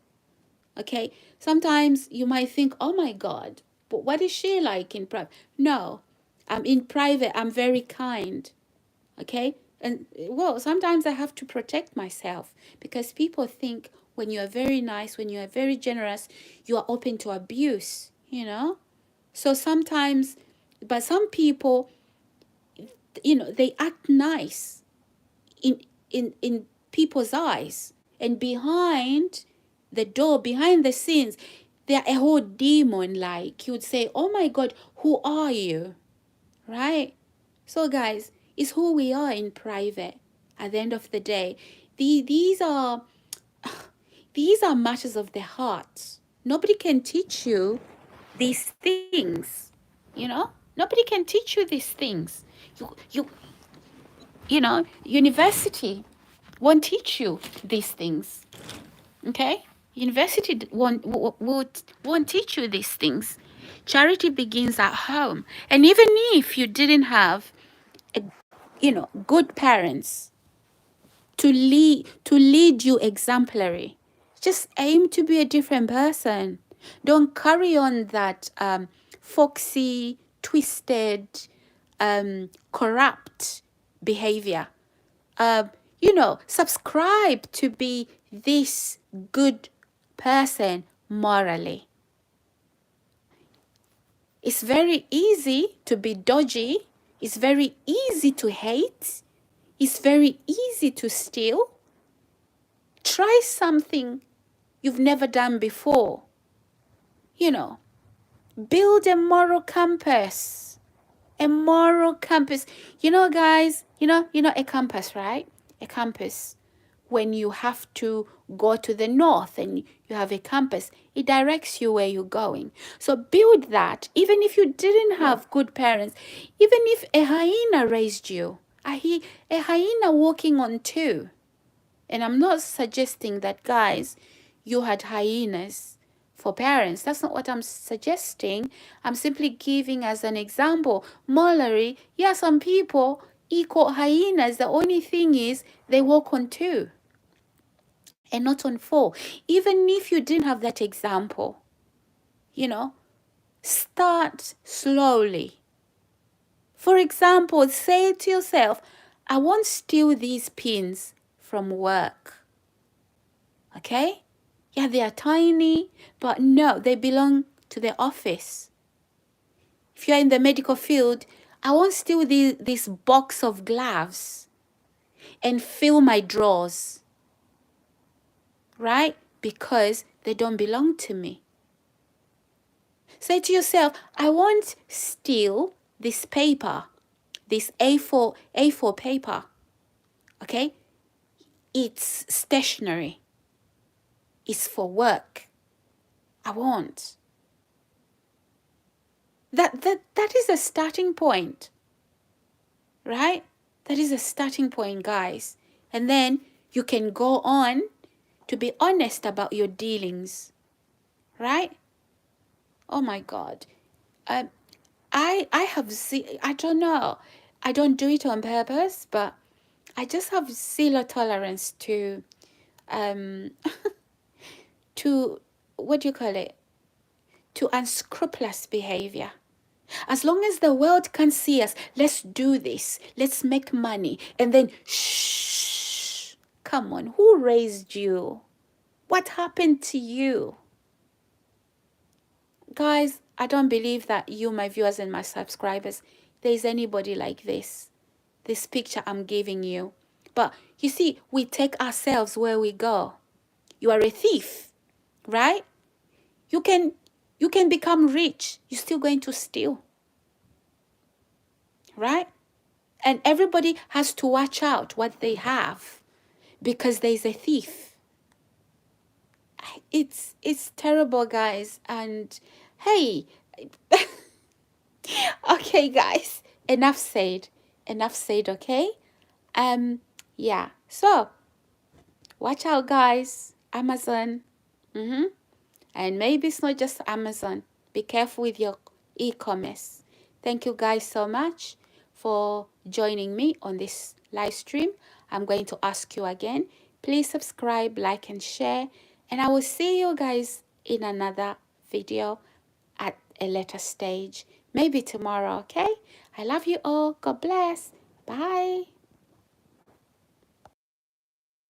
Okay? Sometimes you might think, oh my God, but what is she like in private? No, in private, I'm very kind. Okay? And well, sometimes I have to protect myself because people think when you are very nice, when you are very generous, you are open to abuse, you know? So sometimes, but some people, they act nice in people's eyes, and behind the door, behind the scenes, they're a whole demon. Like, you would say, oh my God, who are you? Right? So guys, it's who we are in private at the end of the day. These are matters of the heart. Nobody can teach you these things, nobody can teach you these things. University won't teach you these things. Okay? University won't teach you these things. Charity begins at home. And even if you didn't have good parents to lead you exemplary, just aim to be a different person. Don't carry on that foxy, twisted, corrupt behavior. Subscribe to be this good person morally. It's very easy to be dodgy. It's very easy to hate. It's very easy to steal. Try something you've never done before. Build a moral compass. A moral compass. Guys, a compass, right? A compass. When you have to go to the north and you have a compass, it directs you where you're going. So build that. Even if you didn't have good parents, even if a hyena raised you, a hyena walking on two. And I'm not suggesting that, guys, you had hyenas for parents. That's not what I'm suggesting. I'm simply giving as an example. Morally, some people equal hyenas. The only thing is they walk on two and not on four. Even if you didn't have that example, start slowly. For example, say to yourself, I won't steal these pins from work. Okay? Yeah, they are tiny, but no, they belong to the office. If you're in the medical field, I won't steal this box of gloves and fill my drawers. Right? Because they don't belong to me. Say to yourself, I won't steal this paper, this A4 paper. Okay? It's stationery. It's for work. I won't. That is a starting point. Right? That is a starting point, guys. And then you can go on to be honest about your dealings. Right? Oh my God. I have I don't know. I don't do it on purpose, but I just have zero tolerance to to what do you call it? To unscrupulous behavior. As long as the world can see us, let's do this. Let's make money. And then shh. Come on, who raised you? What happened to you? Guys, I don't believe that you, my viewers and my subscribers, there's anybody like this picture I'm giving you. But you see, we take ourselves where we go. You are a thief, right? You can become rich. You're still going to steal, right? And everybody has to watch out what they have because there's a thief. It's terrible, guys. And hey, okay, guys, enough said, okay? Yeah, so watch out, guys. Amazon. And maybe it's not just Amazon. Be careful with your e-commerce. Thank you guys so much for joining me on this live stream. I'm going to ask you again. Please subscribe, like, and share. And I will see you guys in another video at a later stage. Maybe tomorrow, okay? I love you all. God bless. Bye.